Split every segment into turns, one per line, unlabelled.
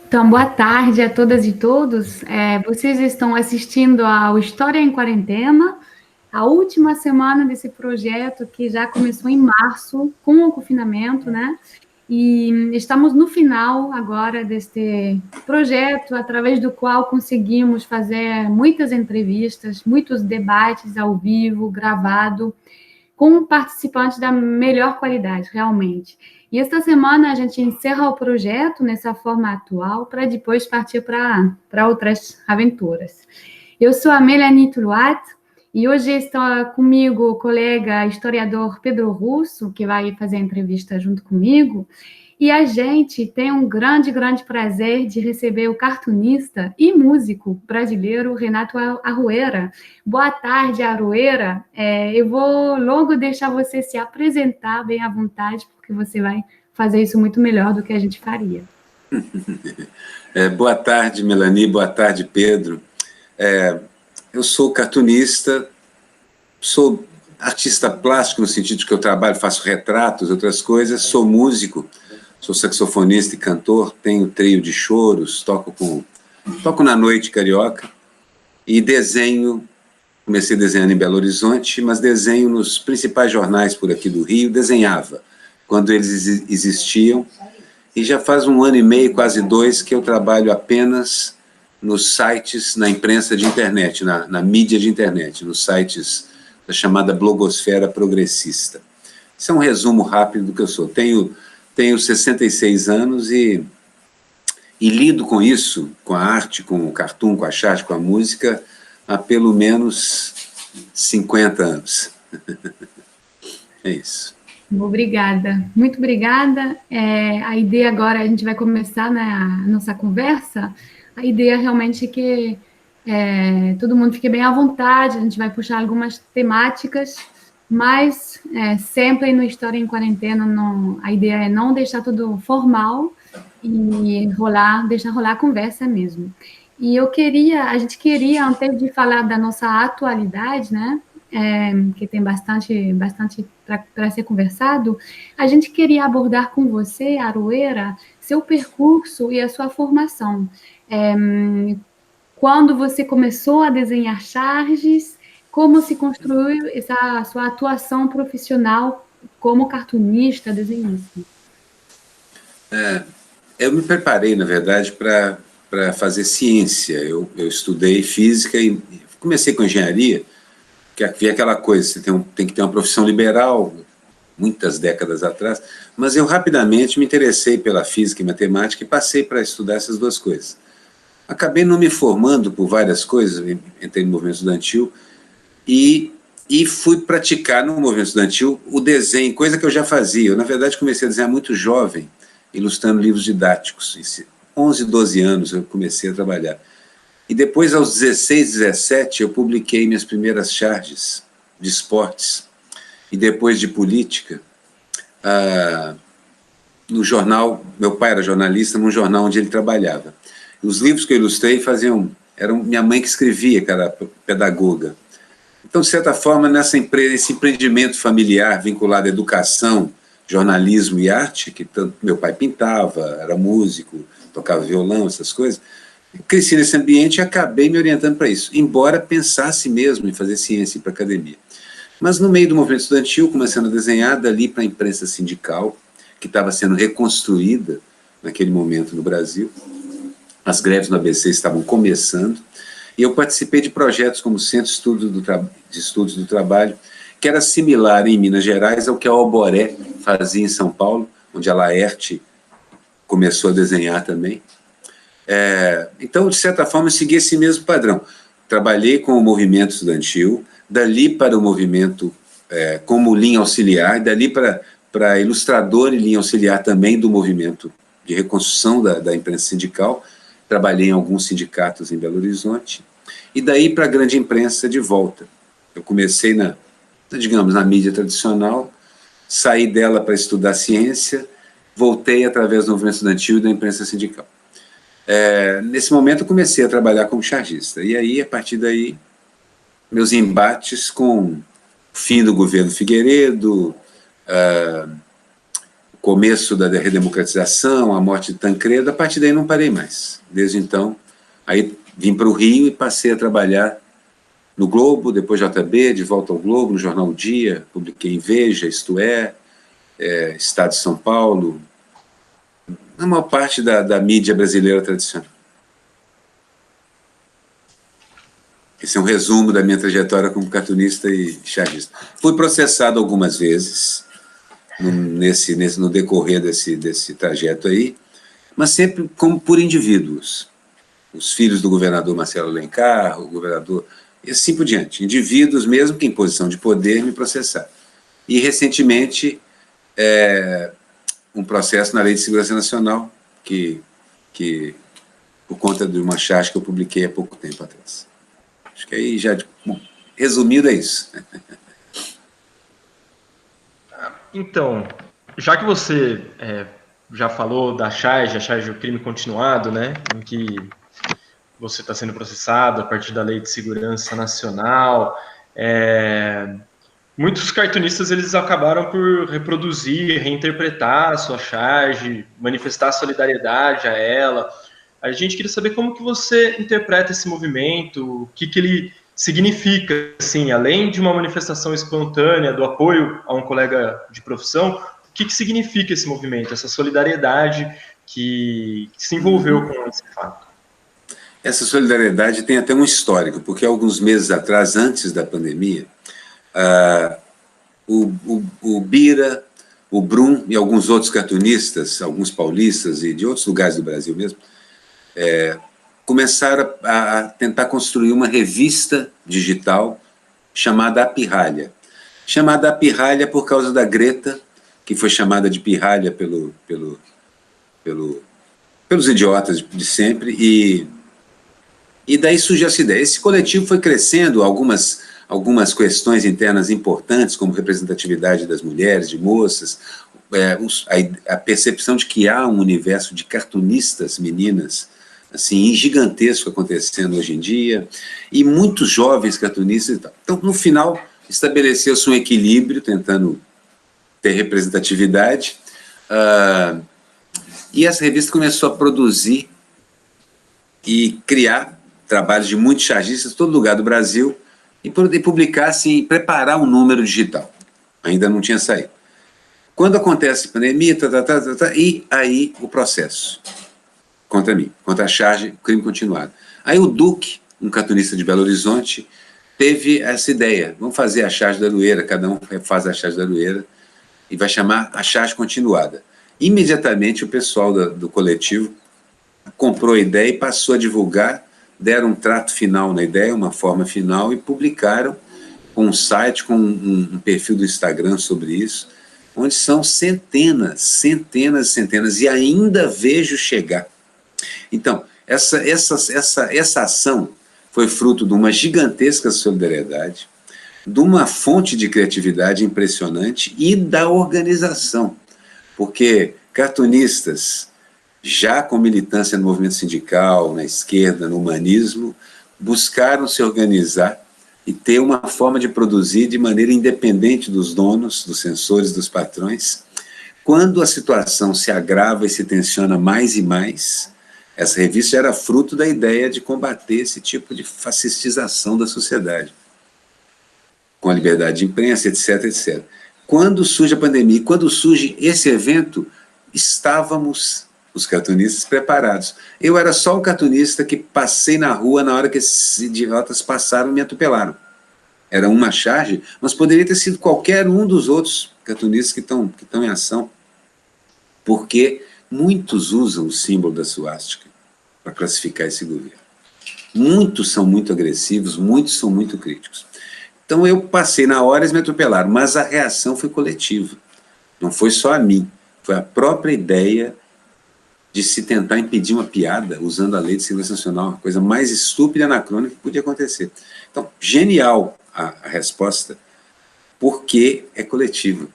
Então, boa tarde a todas e todos. Vocês estão assistindo ao História em Quarentena, a última semana desse projeto que já começou em março, com o confinamento, né? E estamos no final agora deste projeto, através do qual conseguimos fazer muitas entrevistas, muitos debates ao vivo, gravado, com participantes da melhor qualidade, realmente. E esta semana a gente encerra o projeto nessa forma atual para depois partir para outras aventuras. Eu sou a Melanie Tuluat e hoje está comigo o colega historiador Pedro Russo, que vai fazer a entrevista junto comigo. E a gente tem um grande, grande prazer de receber o cartunista e músico brasileiro Renato Arruera. Boa tarde, Arruera. Eu vou logo deixar você se apresentar bem à vontade, porque você vai fazer isso muito melhor do que a gente faria.
Boa tarde, Melanie. Boa tarde, Pedro. Eu sou cartunista, sou artista plástico no sentido de que eu trabalho, faço retratos, outras coisas, sou músico, sou saxofonista e cantor, tenho trio de choros, toco na noite carioca e desenho. Comecei desenhando em Belo Horizonte, mas desenho nos principais jornais por aqui do Rio, desenhava quando eles existiam, e já faz 1 ano e meio, quase 2, que eu trabalho apenas nos sites, na imprensa de internet, na mídia de internet, nos sites da chamada blogosfera progressista. Isso é um resumo rápido do que eu sou. Tenho 66 anos e lido com isso, com a arte, com o cartoon, com a charte, com a música, há pelo menos 50 anos. É isso.
Obrigada, muito obrigada. A ideia agora, a gente vai começar, né, a nossa conversa. A ideia realmente é que todo mundo fique bem à vontade, a gente vai puxar algumas temáticas, mas sempre no História em Quarentena, a ideia é não deixar tudo formal e deixar rolar a conversa mesmo. E a gente queria, antes de falar da nossa atualidade, né, que tem bastante para ser conversado, a gente queria abordar com você, Aroeira, seu percurso e a sua formação. Quando você começou a desenhar charges, como se construiu essa sua atuação profissional como cartunista, desenhista?
Eu me preparei, na verdade, para fazer ciência. Eu estudei física e comecei com engenharia, que havia aquela coisa, você tem que ter uma profissão liberal, muitas décadas atrás, mas eu rapidamente me interessei pela física e matemática e passei para estudar essas duas coisas. Acabei não me formando por várias coisas, entrei no movimento estudantil e fui praticar no movimento estudantil o desenho, coisa que eu já fazia. Eu, na verdade, comecei a desenhar muito jovem, ilustrando livros didáticos. 11, 12 anos eu comecei a trabalhar. E depois, aos 16, 17, eu publiquei minhas primeiras charges de esportes e depois de política no jornal. Meu pai era jornalista, num jornal onde ele trabalhava. E os livros que eu ilustrei era minha mãe que escrevia, que era pedagoga. Então, de certa forma, nesse empreendimento familiar vinculado à educação, jornalismo e arte, que tanto meu pai pintava, era músico, tocava violão, essas coisas, cresci nesse ambiente e acabei me orientando para isso, embora pensasse mesmo em fazer ciência e ir para a academia. Mas no meio do movimento estudantil, começando a desenhar dali para a imprensa sindical, que estava sendo reconstruída naquele momento no Brasil, as greves no ABC estavam começando, e eu participei de projetos como o Centro de Estudos do Trabalho, que era similar em Minas Gerais ao que a Oboré fazia em São Paulo, onde a Laerte começou a desenhar também. Então, de certa forma, eu segui esse mesmo padrão. Trabalhei com o movimento estudantil, dali para o movimento como linha auxiliar, e dali para ilustrador e linha auxiliar também do movimento de reconstrução da imprensa sindical. Trabalhei em alguns sindicatos em Belo Horizonte, e daí para a grande imprensa de volta. Eu comecei na mídia tradicional, saí dela para estudar ciência, voltei através do movimento estudantil e da imprensa sindical. Nesse momento eu comecei a trabalhar como chargista, e aí, a partir daí, meus embates com o fim do governo Figueiredo, começo da redemocratização, a morte de Tancredo, a partir daí não parei mais. Desde então, aí vim para o Rio e passei a trabalhar no Globo, depois JB, de volta ao Globo, no Jornal O Dia, publiquei em Veja, Isto É, Estado de São Paulo, na maior parte da mídia brasileira tradicional. Esse é um resumo da minha trajetória como cartunista e chargista. Fui processado algumas vezes no decorrer desse trajeto aí, mas sempre como por indivíduos. Os filhos do governador Marcelo Alencar, o governador, e assim por diante. Indivíduos, mesmo que em posição de poder, me processaram. E, recentemente, um processo na Lei de Segurança Nacional, que por conta de uma charge que eu publiquei há pouco tempo atrás. Acho que aí já, bom, resumido é isso.
Então, já que você já falou da charge, a charge do crime continuado, né, em que você está sendo processado a partir da Lei de Segurança Nacional, muitos cartunistas eles acabaram por reproduzir, reinterpretar a sua charge, manifestar solidariedade a ela. A gente queria saber como que você interpreta esse movimento, o que ele significa, assim, além de uma manifestação espontânea do apoio a um colega de profissão, o que significa esse movimento, essa solidariedade que se envolveu com esse fato?
Essa solidariedade tem até um histórico, porque alguns meses atrás, antes da pandemia, o Bira, o Brum e alguns outros cartunistas, alguns paulistas e de outros lugares do Brasil mesmo, começaram a tentar construir uma revista digital chamada A Pirralha. Chamada A Pirralha por causa da Greta, que foi chamada de pirralha pelos idiotas de sempre, e daí surgiu essa ideia. Esse coletivo foi crescendo, algumas questões internas importantes, como representatividade das mulheres, de moças, a percepção de que há um universo de cartunistas meninas, assim, gigantesco acontecendo hoje em dia, e muitos jovens cartunistas e tal. Então, no final, estabeleceu-se um equilíbrio, tentando ter representatividade, e essa revista começou a produzir e criar trabalhos de muitos chargistas em todo lugar do Brasil, e publicar, assim, preparar um número digital. Ainda não tinha saído. Quando acontece a pandemia, e aí o processo contra mim, contra a charge, crime continuado. Aí o Duque, um cartunista de Belo Horizonte, teve essa ideia, vamos fazer a charge da Aroeira, cada um faz a charge da Aroeira, e vai chamar a charge continuada. Imediatamente o pessoal do coletivo comprou a ideia e passou a divulgar, deram um trato final na ideia, uma forma final, e publicaram com um site, com um perfil do Instagram sobre isso, onde são centenas, e ainda vejo chegar. Então, essa ação foi fruto de uma gigantesca solidariedade, de uma fonte de criatividade impressionante e da organização, porque cartunistas, já com militância no movimento sindical, na esquerda, no humanismo, buscaram se organizar e ter uma forma de produzir de maneira independente dos donos, dos censores, dos patrões. Quando a situação se agrava e se tensiona mais e mais, essa revista era fruto da ideia de combater esse tipo de fascistização da sociedade, com a liberdade de imprensa, etc, etc. Quando surge a pandemia, quando surge esse evento, estávamos, os cartunistas, preparados. Eu era só o cartunista que passei na rua na hora que esses idiotas passaram e me atropelaram. Era uma charge, mas poderia ter sido qualquer um dos outros cartunistas que estão em ação, porque muitos usam o símbolo da suástica para classificar esse governo. Muitos são muito agressivos, muitos são muito críticos. Então eu passei na hora, eles me atropelaram, mas a reação foi coletiva. Não foi só a mim, foi a própria ideia de se tentar impedir uma piada usando a Lei de Segurança Nacional, a coisa mais estúpida e anacrônica que podia acontecer. Então, genial a resposta, porque é coletiva.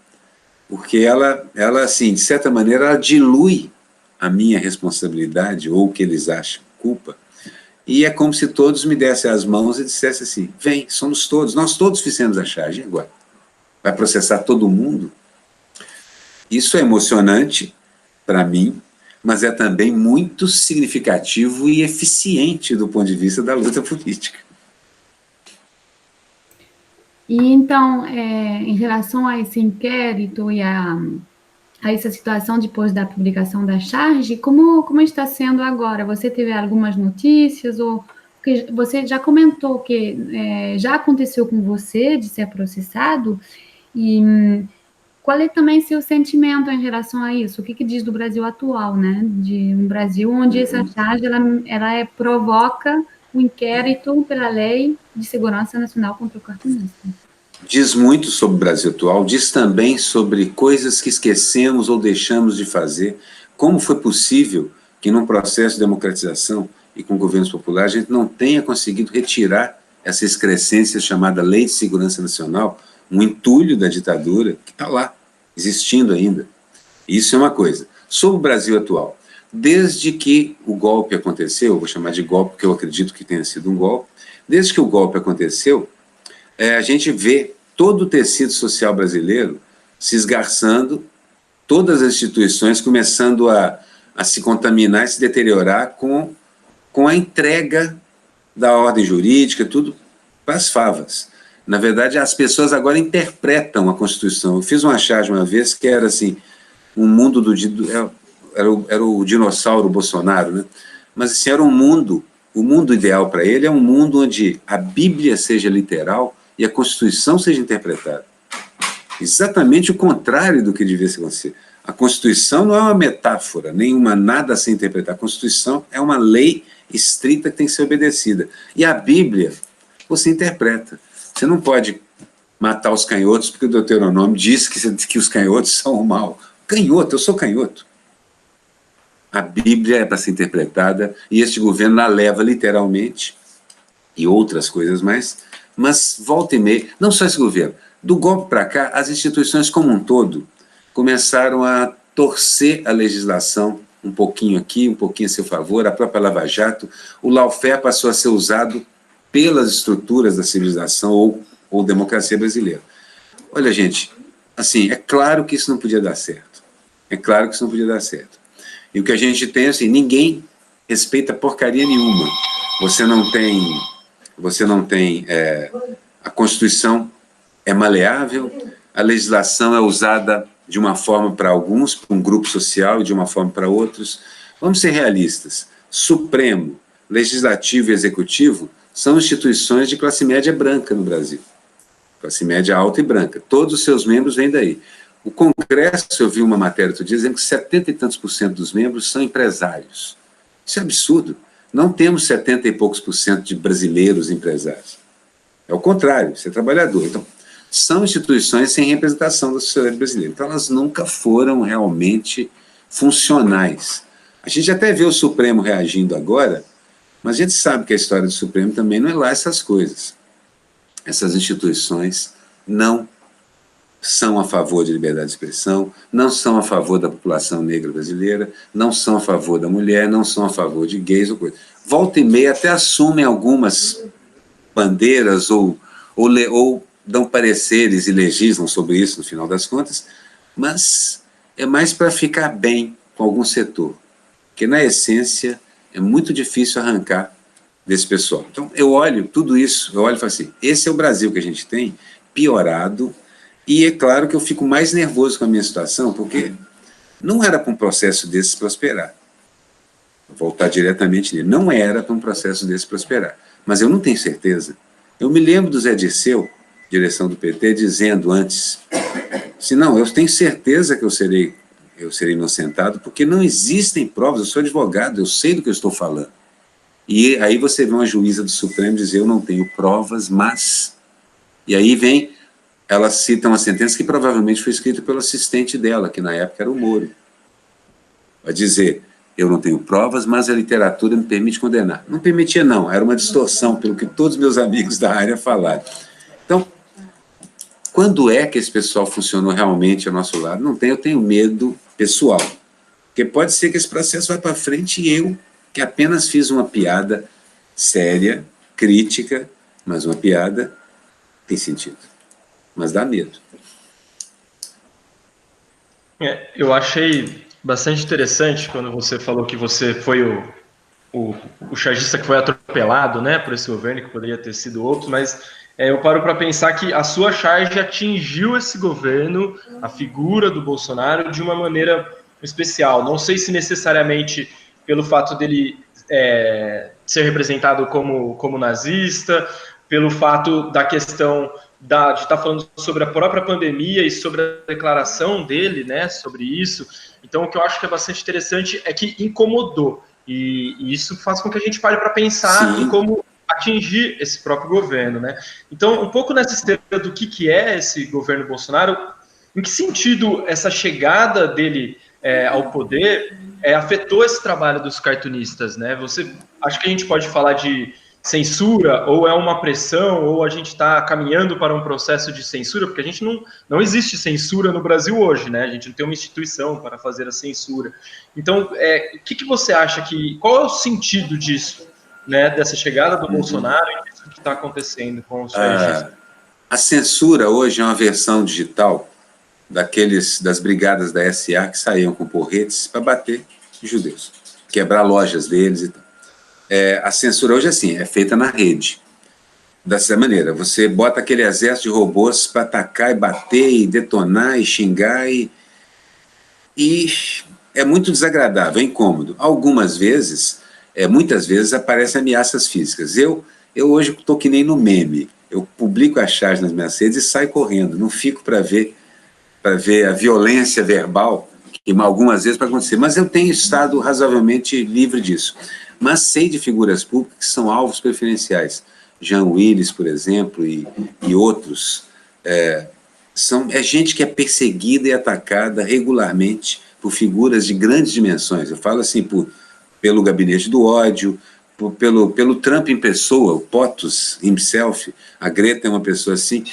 Porque ela, assim, de certa maneira, ela dilui a minha responsabilidade, ou o que eles acham, culpa, e é como se todos me dessem as mãos e dissessem assim, vem, somos todos, nós todos fizemos a charge, agora vai processar todo mundo? Isso é emocionante para mim, mas é também muito significativo e eficiente do ponto de vista da luta política.
E então, em relação a esse inquérito e a essa situação depois da publicação da charge, como está sendo agora? Você teve algumas notícias ou porque você já comentou que já aconteceu com você de ser processado e qual é também seu sentimento em relação a isso? O que diz do Brasil atual, né? De um Brasil onde essa charge ela provoca um inquérito pela Lei de Segurança Nacional contra o Cartunista.
Diz muito sobre o Brasil atual, diz também sobre coisas que esquecemos ou deixamos de fazer. Como foi possível que num processo de democratização e com governos populares a gente não tenha conseguido retirar essa excrescência chamada Lei de Segurança Nacional, um entulho da ditadura que está lá, existindo ainda. Isso é uma coisa. Sobre o Brasil atual, desde que o golpe aconteceu, eu vou chamar de golpe porque eu acredito que tenha sido um golpe, desde que o golpe aconteceu, a gente vê todo o tecido social brasileiro se esgarçando, todas as instituições começando a se contaminar e se deteriorar com a entrega da ordem jurídica, tudo para as favas. Na verdade, as pessoas agora interpretam a Constituição. Eu fiz uma charge uma vez que era assim, um mundo era o dinossauro Bolsonaro, né? Mas assim, era um mundo, o mundo ideal para ele é um mundo onde a Bíblia seja literal e a Constituição seja interpretada. Exatamente o contrário do que devia acontecer. A Constituição não é uma metáfora, nenhuma nada a ser interpretada. A Constituição é uma lei estrita que tem que ser obedecida. E a Bíblia, você interpreta. Você não pode matar os canhotos porque o Deuteronômio diz que os canhotos são o mal. Canhoto, eu sou canhoto. A Bíblia é para ser interpretada e este governo a leva literalmente, e outras coisas mais, mas volta e meia, não só esse governo, do golpe para cá, as instituições como um todo começaram a torcer a legislação um pouquinho aqui, um pouquinho a seu favor, a própria Lava Jato, o lawfare passou a ser usado pelas estruturas da civilização ou democracia brasileira. Olha, gente, assim, é claro que isso não podia dar certo. É claro que isso não podia dar certo. E o que a gente tem, assim, ninguém respeita porcaria nenhuma. Você não tem a Constituição é maleável, a legislação é usada de uma forma para alguns, para um grupo social, e de uma forma para outros. Vamos ser realistas. Supremo, Legislativo e Executivo são instituições de classe média branca no Brasil. Classe média alta e branca. Todos os seus membros vêm daí. O Congresso, eu vi uma matéria outro dia dizendo que 70 e tantos % dos membros são empresários. Isso é absurdo. Não temos 70 e poucos % de brasileiros empresários. É o contrário, você é trabalhador. Então, são instituições sem representação da sociedade brasileira. Então, elas nunca foram realmente funcionais. A gente até vê o Supremo reagindo agora, mas a gente sabe que a história do Supremo também não é lá essas coisas. Essas instituições não são a favor de liberdade de expressão, não são a favor da população negra brasileira, não são a favor da mulher, não são a favor de gays ou coisa. Volta e meia até assumem algumas bandeiras ou dão pareceres e legislam sobre isso no final das contas, mas é mais para ficar bem com algum setor, porque na essência é muito difícil arrancar desse pessoal. Então eu olho tudo isso, eu olho e falo assim, esse é o Brasil que a gente tem, piorado, e é claro que eu fico mais nervoso com a minha situação, porque não era para um processo desse prosperar. Vou voltar diretamente nele, não era para um processo desse prosperar, mas eu não tenho certeza. Eu me lembro do Zé Dirceu, direção do PT, dizendo antes, se não, eu tenho certeza que eu serei inocentado, porque não existem provas, eu sou advogado, eu sei do que eu estou falando. E aí você vê uma juíza do Supremo dizer, eu não tenho provas, mas... E aí vem, ela cita uma sentença que provavelmente foi escrita pelo assistente dela, que na época era o Moro. Vai dizer, eu não tenho provas, mas a literatura me permite condenar. Não permitia não, era uma distorção, pelo que todos meus amigos da área falaram. Então, quando é que esse pessoal funcionou realmente ao nosso lado? Não tem, eu tenho medo pessoal. Porque pode ser que esse processo vá para frente e eu, que apenas fiz uma piada séria, crítica, mas uma piada tem sentido. Mas dá medo.
Eu achei bastante interessante quando você falou que você foi o chargista que foi atropelado, né, por esse governo, que poderia ter sido outro, mas eu paro para pensar que a sua charge atingiu esse governo, a figura do Bolsonaro, de uma maneira especial. Não sei se necessariamente pelo fato dele ser representado como nazista, pelo fato da questão de estar falando sobre a própria pandemia e sobre a declaração dele, né, sobre isso. Então, o que eu acho que é bastante interessante é que incomodou. E isso faz com que a gente pare para pensar em como atingir esse próprio governo, né? Então, um pouco nessa esteira do que é esse governo Bolsonaro, em que sentido essa chegada dele ao poder afetou esse trabalho dos cartunistas, né? Acho que a gente pode falar de censura, ou é uma pressão, ou a gente está caminhando para um processo de censura, porque a gente não existe censura no Brasil hoje, né? A gente não tem uma instituição para fazer a censura. Então, o que você acha qual é o sentido disso, né? Dessa chegada do Bolsonaro e disso que está acontecendo com os chargistas?
A censura hoje é uma versão digital das brigadas da SA que saíam com porretes para bater em judeus, quebrar lojas deles e tal. A censura hoje é feita na rede. Dessa maneira, você bota aquele exército de robôs para atacar e bater e detonar e xingar e é muito desagradável, é incômodo. Muitas vezes aparecem ameaças físicas. Eu hoje estou que nem no meme. Eu publico a charge nas minhas redes e saio correndo. Não fico para ver a violência verbal que algumas vezes pode acontecer. Mas eu tenho estado razoavelmente livre disso. Mas sei de figuras públicas que são alvos preferenciais. Jean Willis, por exemplo, e outros. É gente que é perseguida e atacada regularmente por figuras de grandes dimensões. Eu falo assim, pelo gabinete do ódio, pelo Trump em pessoa, o POTUS himself, a Greta é uma pessoa assim.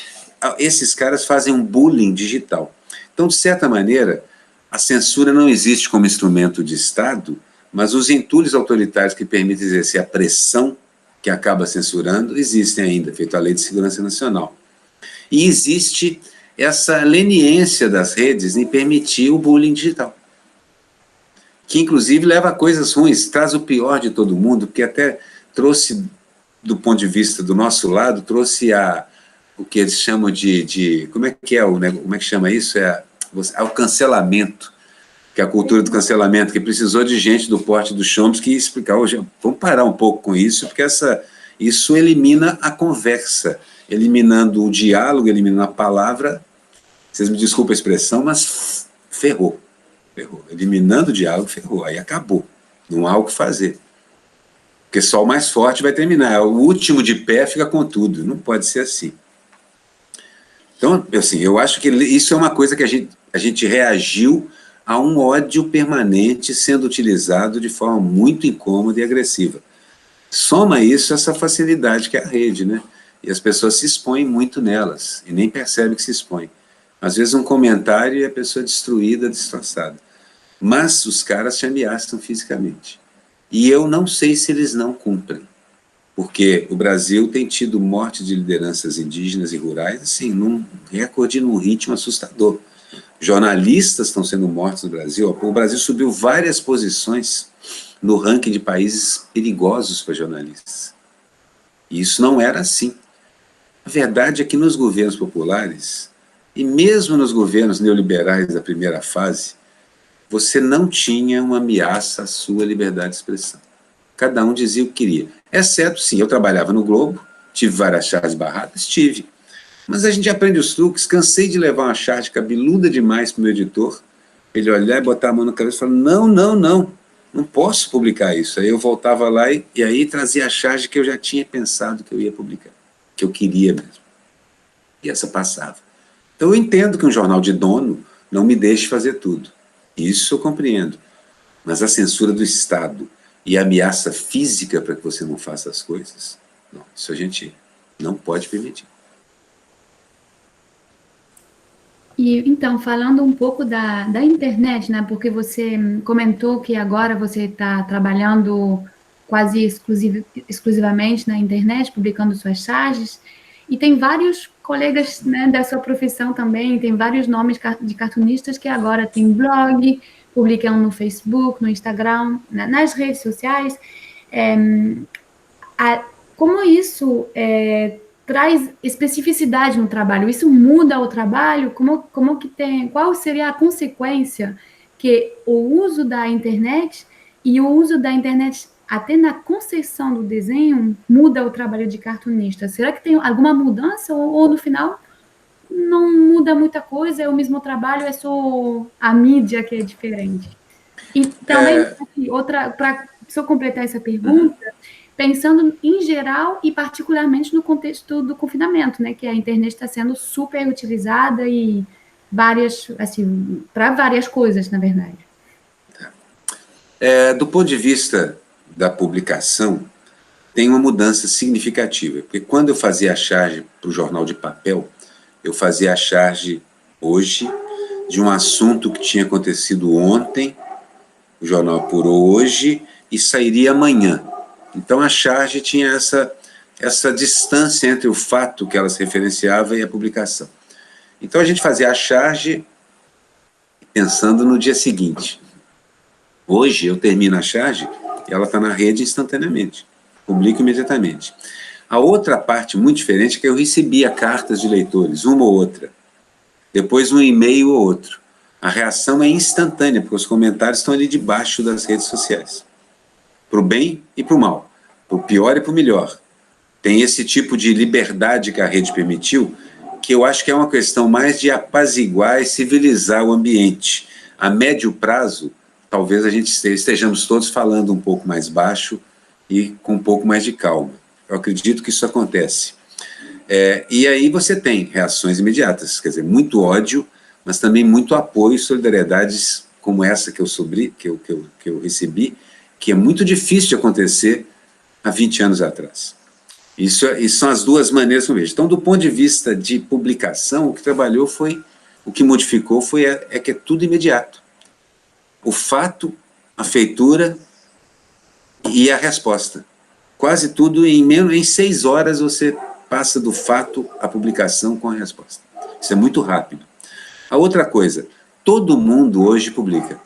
Esses caras fazem um bullying digital. Então, de certa maneira, a censura não existe como instrumento de Estado, mas os entulhos autoritários que permitem exercer a pressão que acaba censurando existem ainda, feito a Lei de Segurança Nacional. E existe essa leniência das redes em permitir o bullying digital, que inclusive leva a coisas ruins, traz o pior de todo mundo, porque até trouxe, do ponto de vista do nosso lado, trouxe o que eles chamam como é que chama isso? O cancelamento, que é a cultura do cancelamento, que precisou de gente do porte do Chomsky explicar hoje. Vamos parar um pouco com isso, porque isso elimina a conversa, eliminando o diálogo, eliminando a palavra. Vocês me desculpem a expressão, mas ferrou. Eliminando o diálogo, ferrou. Aí acabou. Não há o que fazer. Porque só o mais forte vai terminar. O último de pé fica com tudo. Não pode ser assim. Então, assim, eu acho que isso é uma coisa que a gente reagiu a um ódio permanente sendo utilizado de forma muito incômoda e agressiva. Soma isso essa facilidade que é a rede, né? E as pessoas se expõem muito nelas, e nem percebem que se expõem. Às vezes um comentário e a pessoa destruída, destroçada. Mas os caras te ameaçam fisicamente. E eu não sei se eles não cumprem. Porque o Brasil tem tido morte de lideranças indígenas e rurais, assim, num recorde, num ritmo assustador. Jornalistas estão sendo mortos no Brasil. O Brasil subiu várias posições no ranking de países perigosos para jornalistas. E isso não era assim. A verdade é que nos governos populares, e mesmo nos governos neoliberais da primeira fase, você não tinha uma ameaça à sua liberdade de expressão. Cada um dizia o que queria. Exceto, sim, eu trabalhava no Globo, tive várias charges barradas, tive. Mas a gente aprende os truques, cansei de levar uma charge cabeluda demais para o meu editor, ele olhar e botar a mão na cabeça e falar, não posso publicar isso. Aí eu voltava lá e aí trazia a charge que eu já tinha pensado que eu ia publicar, que eu queria mesmo. E essa passava. Então eu entendo que um jornal de dono não me deixe fazer tudo. Isso eu compreendo. Mas a censura do Estado e a ameaça física para que você não faça as coisas, não, isso a gente não pode permitir.
E, então, falando um pouco da internet, né, porque você comentou que agora você está trabalhando quase exclusivamente na internet, publicando suas charges, e tem vários colegas, né, da sua profissão também, tem vários nomes de cartunistas que agora tem blog, publicam no Facebook, no Instagram, nas redes sociais. Como isso traz especificidade no trabalho? Isso muda o trabalho? Qual seria a consequência que o uso da internet e o uso da internet até na concepção do desenho muda o trabalho de cartunista? Será que tem alguma mudança ou no final não muda muita coisa, é o mesmo trabalho, é só a mídia que é diferente? E também, para só completar essa pergunta, pensando em geral e particularmente no contexto do confinamento, né, que a internet está sendo super utilizada e assim, para várias coisas, na verdade.
Do ponto de vista da publicação, tem uma mudança significativa, porque quando eu fazia a charge para o jornal de papel, eu fazia a charge hoje de um assunto que tinha acontecido ontem, o jornal apurou hoje e sairia amanhã. Então a charge tinha essa distância entre o fato que ela se referenciava e a publicação. Então a gente fazia a charge pensando no dia seguinte. Hoje eu termino a charge e ela está na rede instantaneamente, publico imediatamente. A outra parte muito diferente é que eu recebia cartas de leitores, uma ou outra, depois um e-mail ou outro. A reação é instantânea, porque os comentários estão ali debaixo das redes sociais. Para o bem e para o mal, para o pior e para o melhor. Tem esse tipo de liberdade que a rede permitiu, que eu acho que é uma questão mais de apaziguar e civilizar o ambiente. A médio prazo, talvez a gente estejamos todos falando um pouco mais baixo e com um pouco mais de calma. Eu acredito que isso acontece. E aí você tem reações imediatas, quer dizer, muito ódio, mas também muito apoio e solidariedades como essa que eu recebi, que é muito difícil de acontecer há 20 anos atrás. Isso são as duas maneiras que eu vejo. Então, do ponto de vista de publicação, o que modificou foi que é tudo imediato. O fato, a feitura e a resposta. Quase tudo em 6 horas você passa do fato à publicação com a resposta. Isso é muito rápido. A outra coisa, todo mundo hoje publica.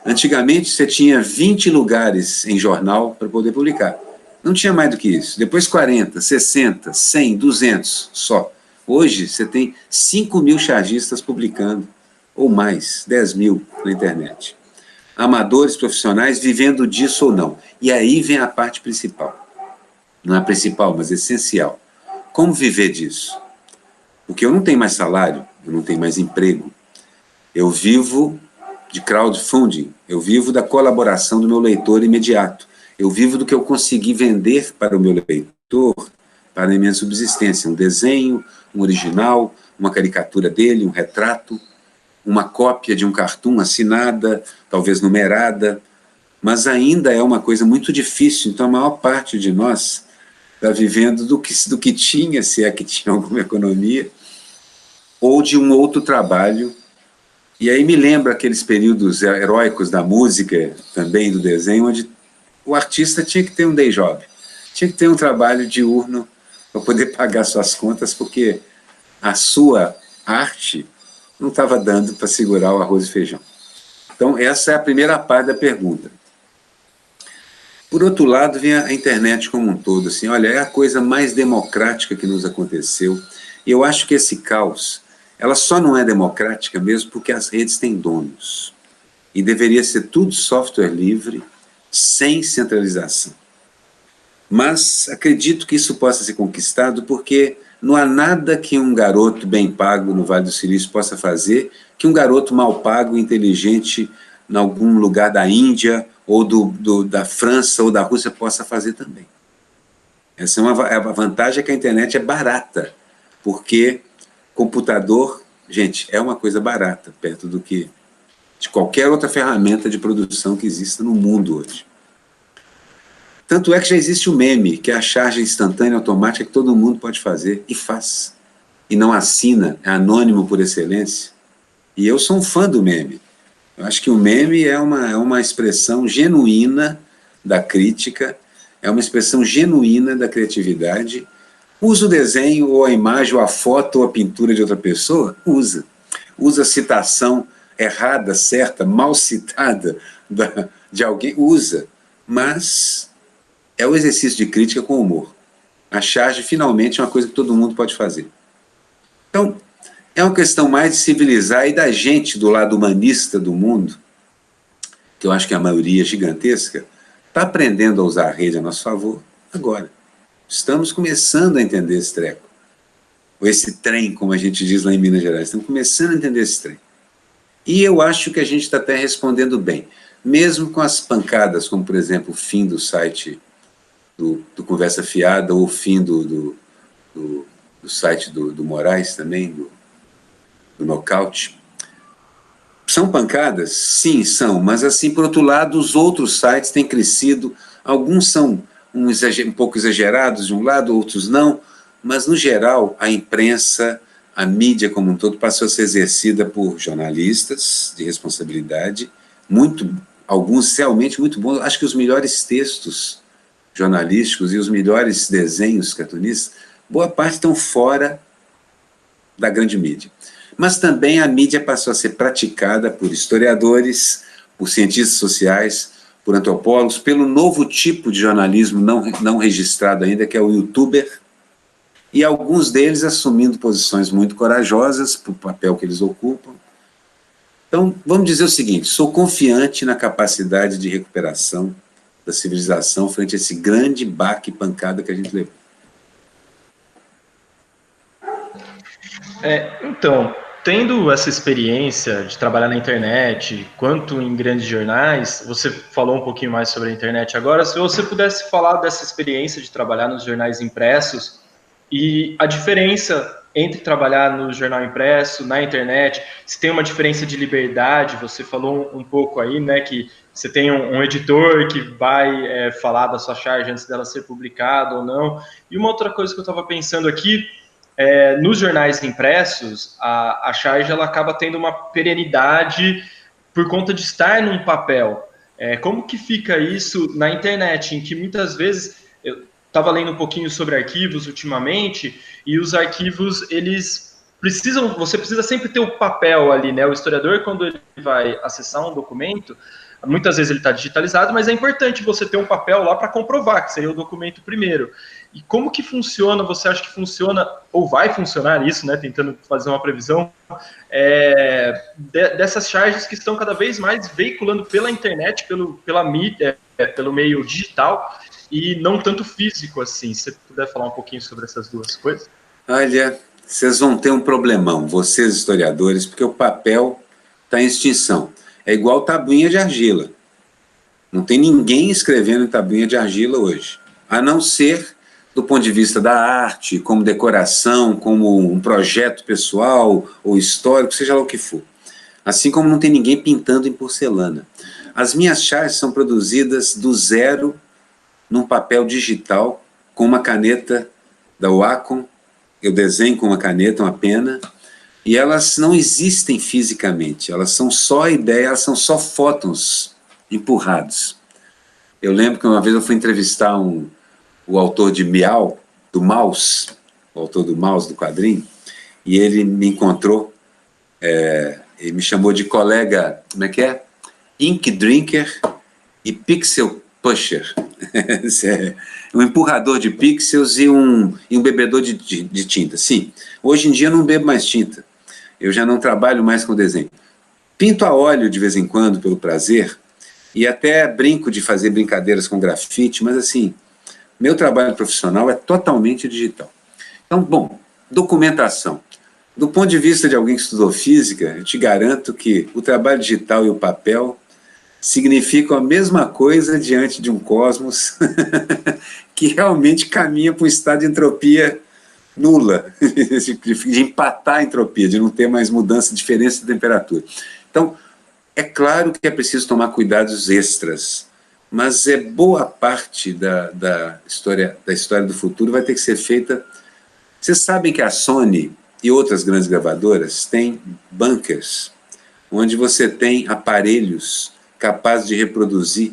Antigamente você tinha 20 lugares em jornal para poder publicar. Não tinha mais do que isso. Depois 40, 60, 100, 200 só. Hoje você tem 5.000 chargistas publicando, ou mais, 10.000 na internet. Amadores, profissionais, vivendo disso ou não. E aí vem a parte principal. Não é principal, mas essencial. Como viver disso? Porque eu não tenho mais salário, eu não tenho mais emprego. Eu vivo de crowdfunding, eu vivo da colaboração do meu leitor imediato. Eu vivo do que eu consegui vender para o meu leitor, para a minha subsistência. Um desenho, um original, uma caricatura dele, um retrato, uma cópia de um cartoon assinada, talvez numerada, mas ainda é uma coisa muito difícil. Então a maior parte de nós está vivendo do que tinha, se é que tinha alguma economia, ou de um outro trabalho. E aí me lembra aqueles períodos heróicos da música, também do desenho, onde o artista tinha que ter um day job, tinha que ter um trabalho diurno para poder pagar suas contas, porque a sua arte não estava dando para segurar o arroz e feijão. Então essa é a primeira parte da pergunta. Por outro lado, vem a internet como um todo, assim, olha, é a coisa mais democrática que nos aconteceu, e eu acho que esse caos, ela só não é democrática mesmo porque as redes têm donos, e deveria ser tudo software livre, sem centralização. Mas acredito que isso possa ser conquistado porque não há nada que um garoto bem pago no Vale do Silício possa fazer que um garoto mal pago, inteligente, em algum lugar da Índia, ou da França ou da Rússia possa fazer também. Essa é a vantagem, é que a internet é barata, porque computador, gente, é uma coisa barata, perto do que de qualquer outra ferramenta de produção que exista no mundo hoje. Tanto é que já existe o meme, que é a charge instantânea automática que todo mundo pode fazer, e faz. E não assina, é anônimo por excelência. E eu sou um fã do meme. Eu acho que o meme é uma expressão genuína da crítica, é uma expressão genuína da criatividade, Usa o desenho, ou a imagem, ou a foto, ou a pintura de outra pessoa? Usa. Usa a citação errada, certa, mal citada de alguém? Usa. Mas é o exercício de crítica com humor. A charge, finalmente, é uma coisa que todo mundo pode fazer. Então, é uma questão mais de civilizar e da gente, do lado humanista do mundo, que eu acho que a maioria gigantesca, está aprendendo a usar a rede a nosso favor agora. Estamos começando a entender esse treco. Ou esse trem, como a gente diz lá em Minas Gerais. Estamos começando a entender esse trem. E eu acho que a gente está até respondendo bem. Mesmo com as pancadas, como, por exemplo, o fim do site do Conversa Fiada, ou o fim do site do Moraes também, do Nocaute. São pancadas? Sim, são. Mas, assim, por outro lado, os outros sites têm crescido. Alguns são um pouco exagerados de um lado, outros não. Mas, no geral, a imprensa, a mídia como um todo, passou a ser exercida por jornalistas de responsabilidade, alguns realmente muito bons. Acho que os melhores textos jornalísticos e os melhores desenhos cartunistas, boa parte estão fora da grande mídia. Mas também a mídia passou a ser praticada por historiadores, por cientistas sociais, por antropólogos, pelo novo tipo de jornalismo não registrado ainda, que é o youtuber, e alguns deles assumindo posições muito corajosas para o papel que eles ocupam. Então, vamos dizer o seguinte, sou confiante na capacidade de recuperação da civilização frente a esse grande baque e pancada que a gente levou.
Então, tendo essa experiência de trabalhar na internet, quanto em grandes jornais, você falou um pouquinho mais sobre a internet agora, se você pudesse falar dessa experiência de trabalhar nos jornais impressos e a diferença entre trabalhar no jornal impresso, na internet, se tem uma diferença de liberdade, você falou um pouco aí, né, que você tem um editor que vai falar da sua charge antes dela ser publicada ou não. E uma outra coisa que eu estava pensando aqui, nos jornais impressos, a charge ela acaba tendo uma perenidade por conta de estar num papel. Como que fica isso na internet, em que muitas vezes, eu estava lendo um pouquinho sobre arquivos ultimamente, e os arquivos, você precisa sempre ter o papel ali, né? O historiador, quando ele vai acessar um documento, muitas vezes ele está digitalizado, mas é importante você ter um papel lá para comprovar, que seria o documento primeiro. E como que funciona, você acha que funciona, ou vai funcionar isso, né, tentando fazer uma previsão, dessas charges que estão cada vez mais veiculando pela internet, pela mídia, pelo meio digital, e não tanto físico, assim. Se você puder falar um pouquinho sobre essas duas coisas?
Olha, vocês vão ter um problemão, vocês historiadores, porque o papel está em extinção. É igual tabuinha de argila. Não tem ninguém escrevendo em tabuinha de argila hoje, a não ser do ponto de vista da arte, como decoração, como um projeto pessoal ou histórico, seja lá o que for. Assim como não tem ninguém pintando em porcelana. As minhas charges são produzidas do zero num papel digital, com uma caneta da Wacom. Eu desenho com uma caneta, uma pena, e elas não existem fisicamente, elas são só ideia, elas são só fótons empurrados. Eu lembro que uma vez eu fui entrevistar o autor de Miau, do Maus, o autor do Maus, do quadrinho, e ele me encontrou, ele me chamou de colega, como é que é? Ink Drinker e Pixel Pusher. Um empurrador de pixels e um bebedor de tinta. Sim, hoje em dia eu não bebo mais tinta, eu já não trabalho mais com desenho. Pinto a óleo de vez em quando, pelo prazer, e até brinco de fazer brincadeiras com grafite, mas assim, meu trabalho profissional é totalmente digital. Então, bom, documentação. Do ponto de vista de alguém que estudou física, eu te garanto que o trabalho digital e o papel significam a mesma coisa diante de um cosmos que realmente caminha para um estado de entropia nula, de empatar a entropia, de não ter mais mudança, diferença de temperatura. Então, é claro que é preciso tomar cuidados extras, mas boa parte da história do futuro vai ter que ser feita. Vocês sabem que a Sony e outras grandes gravadoras têm bunkers, onde você tem aparelhos capazes de reproduzir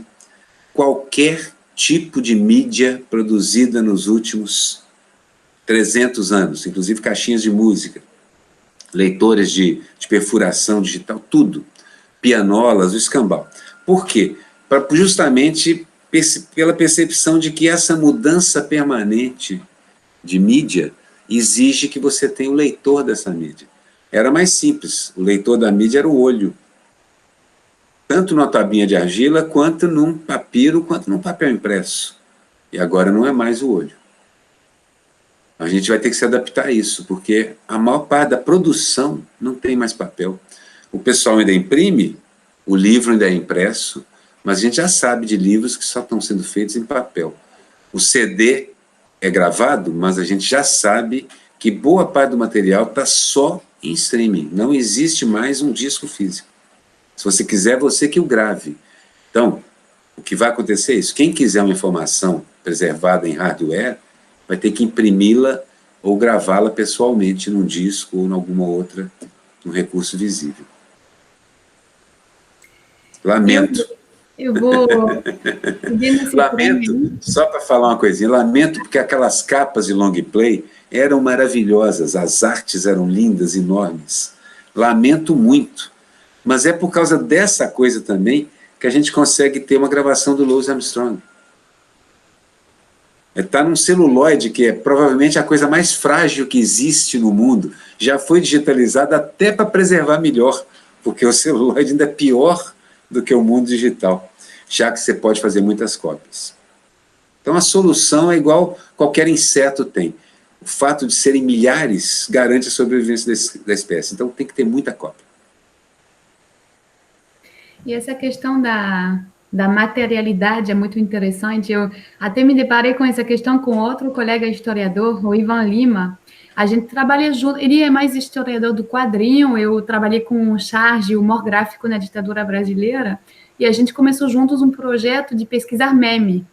qualquer tipo de mídia produzida nos últimos 300 anos, inclusive caixinhas de música, leitores de perfuração digital, tudo, pianolas, o escambau. Por quê? Justamente pela percepção de que essa mudança permanente de mídia exige que você tenha o leitor dessa mídia. Era mais simples, o leitor da mídia era o olho, tanto numa tabinha de argila, quanto num papiro, quanto num papel impresso. E agora não é mais o olho. A gente vai ter que se adaptar a isso, porque a maior parte da produção não tem mais papel. O pessoal ainda imprime, o livro ainda é impresso, mas a gente já sabe de livros que só estão sendo feitos em papel. O CD é gravado, mas a gente já sabe que boa parte do material está só em streaming. Não existe mais um disco físico. Se você quiser, você que o grave. Então, o que vai acontecer é isso. Quem quiser uma informação preservada em hardware, vai ter que imprimi-la ou gravá-la pessoalmente num disco ou em alguma outra, um recurso visível. Lamento.
Eu vou seguir nesse
Lamento, só para falar uma coisinha, lamento porque aquelas capas de long play eram maravilhosas, as artes eram lindas, enormes. Lamento muito, mas é por causa dessa coisa também que a gente consegue ter uma gravação do Louis Armstrong. Está num celuloide, que é provavelmente a coisa mais frágil que existe no mundo, já foi digitalizada até para preservar melhor, porque o celuloide ainda é pior do que o mundo digital, já que você pode fazer muitas cópias. Então a solução é igual qualquer inseto tem. O fato de serem milhares garante a sobrevivência da espécie, então tem que ter muita cópia.
E essa questão da materialidade é muito interessante. Eu até me deparei com essa questão com outro colega historiador, o Ivan Lima. A gente trabalha junto, ele é mais historiador do quadrinho, eu trabalhei com o Charge, humor gráfico na ditadura brasileira, e a gente começou juntos um projeto de pesquisar meme.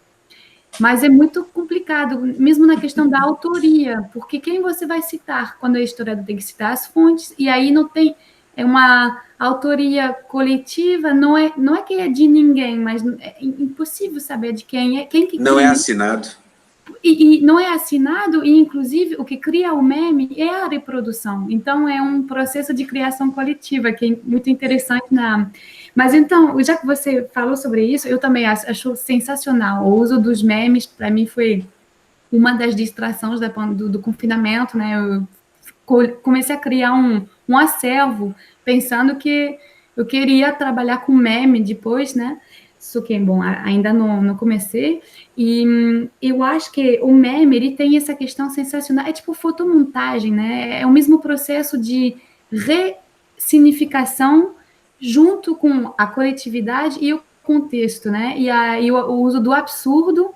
Mas é muito complicado, mesmo na questão da autoria, porque quem você vai citar? Quando é historiador tem que citar as fontes, e aí não tem... É uma autoria coletiva, não é que é de ninguém, mas é impossível saber de quem é. Quem que
não é assinado.
E não é assinado, e inclusive o que cria o meme é a reprodução. Então é um processo de criação coletiva que é muito interessante. Mas então, já que você falou sobre isso, eu também acho sensacional. O uso dos memes, para mim, foi uma das distrações do confinamento, né? Eu comecei a criar um acervo, pensando que eu queria trabalhar com meme depois, né? Só que, bom, ainda não comecei. E eu acho que o meme, ele tem essa questão sensacional. É tipo fotomontagem, né? É o mesmo processo de ressignificação junto com a coletividade e o contexto, né? E aí o uso do absurdo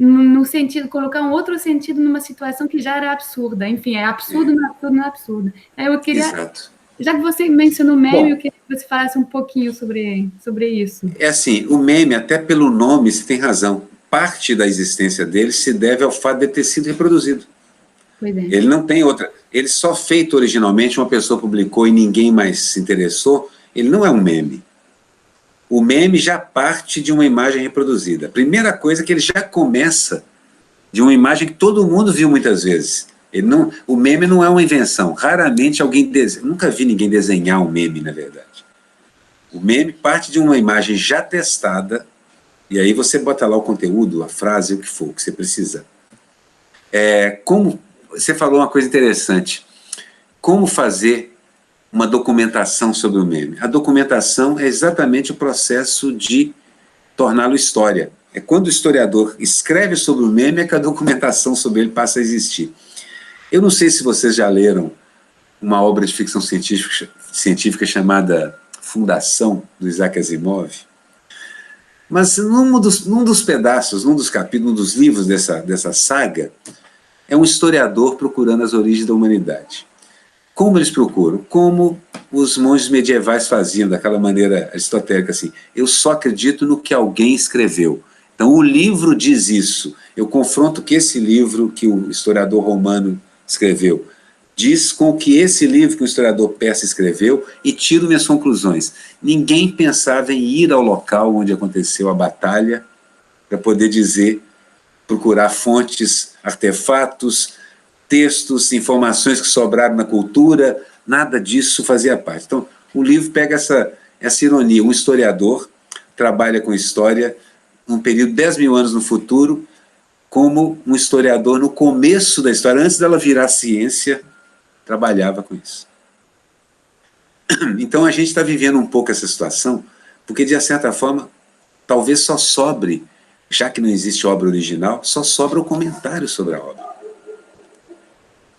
no sentido, colocar um outro sentido numa situação que já era absurda. Enfim, é absurdo, não é absurdo, não é absurdo. Eu queria,
exato.
Já que você mencionou meme, eu queria que você falasse um pouquinho sobre isso.
É assim, o meme, até pelo nome, você tem razão, parte da existência dele se deve ao fato de ter sido reproduzido.
Pois é.
Ele não tem outra. Ele só feito originalmente, uma pessoa publicou e ninguém mais se interessou, ele não é um meme. O meme já parte de uma imagem reproduzida. A primeira coisa é que ele já começa de uma imagem que todo mundo viu muitas vezes. O meme não é uma invenção. Raramente alguém desenha. Nunca vi ninguém desenhar um meme, na verdade. O meme parte de uma imagem já testada, e aí você bota lá o conteúdo, a frase, o que for, o que você precisa. Como você falou uma coisa interessante. Como fazer uma documentação sobre o meme? A documentação é exatamente o processo de torná-lo história. É quando o historiador escreve sobre o meme é que a documentação sobre ele passa a existir. Eu não sei se vocês já leram uma obra de ficção científica chamada Fundação, do Isaac Asimov, mas num dos pedaços, num dos capítulos, num dos livros dessa saga, é um historiador procurando as origens da humanidade. Como eles procuram? Como os monges medievais faziam, daquela maneira aristotélica, assim, eu só acredito no que alguém escreveu. Então o livro diz isso, eu confronto que esse livro que o historiador romano escreveu diz com o que esse livro que o historiador persa escreveu e tiro minhas conclusões. Ninguém pensava em ir ao local onde aconteceu a batalha para poder dizer, procurar fontes, artefatos, textos, informações que sobraram na cultura, nada disso fazia parte. Então, o livro pega essa ironia. Um historiador trabalha com história num período de 10 mil anos no futuro, como um historiador no começo da história, antes dela virar ciência, trabalhava com isso. Então a gente está vivendo um pouco essa situação, porque de certa forma, talvez só sobre, já que não existe obra original, só sobra o comentário sobre a obra.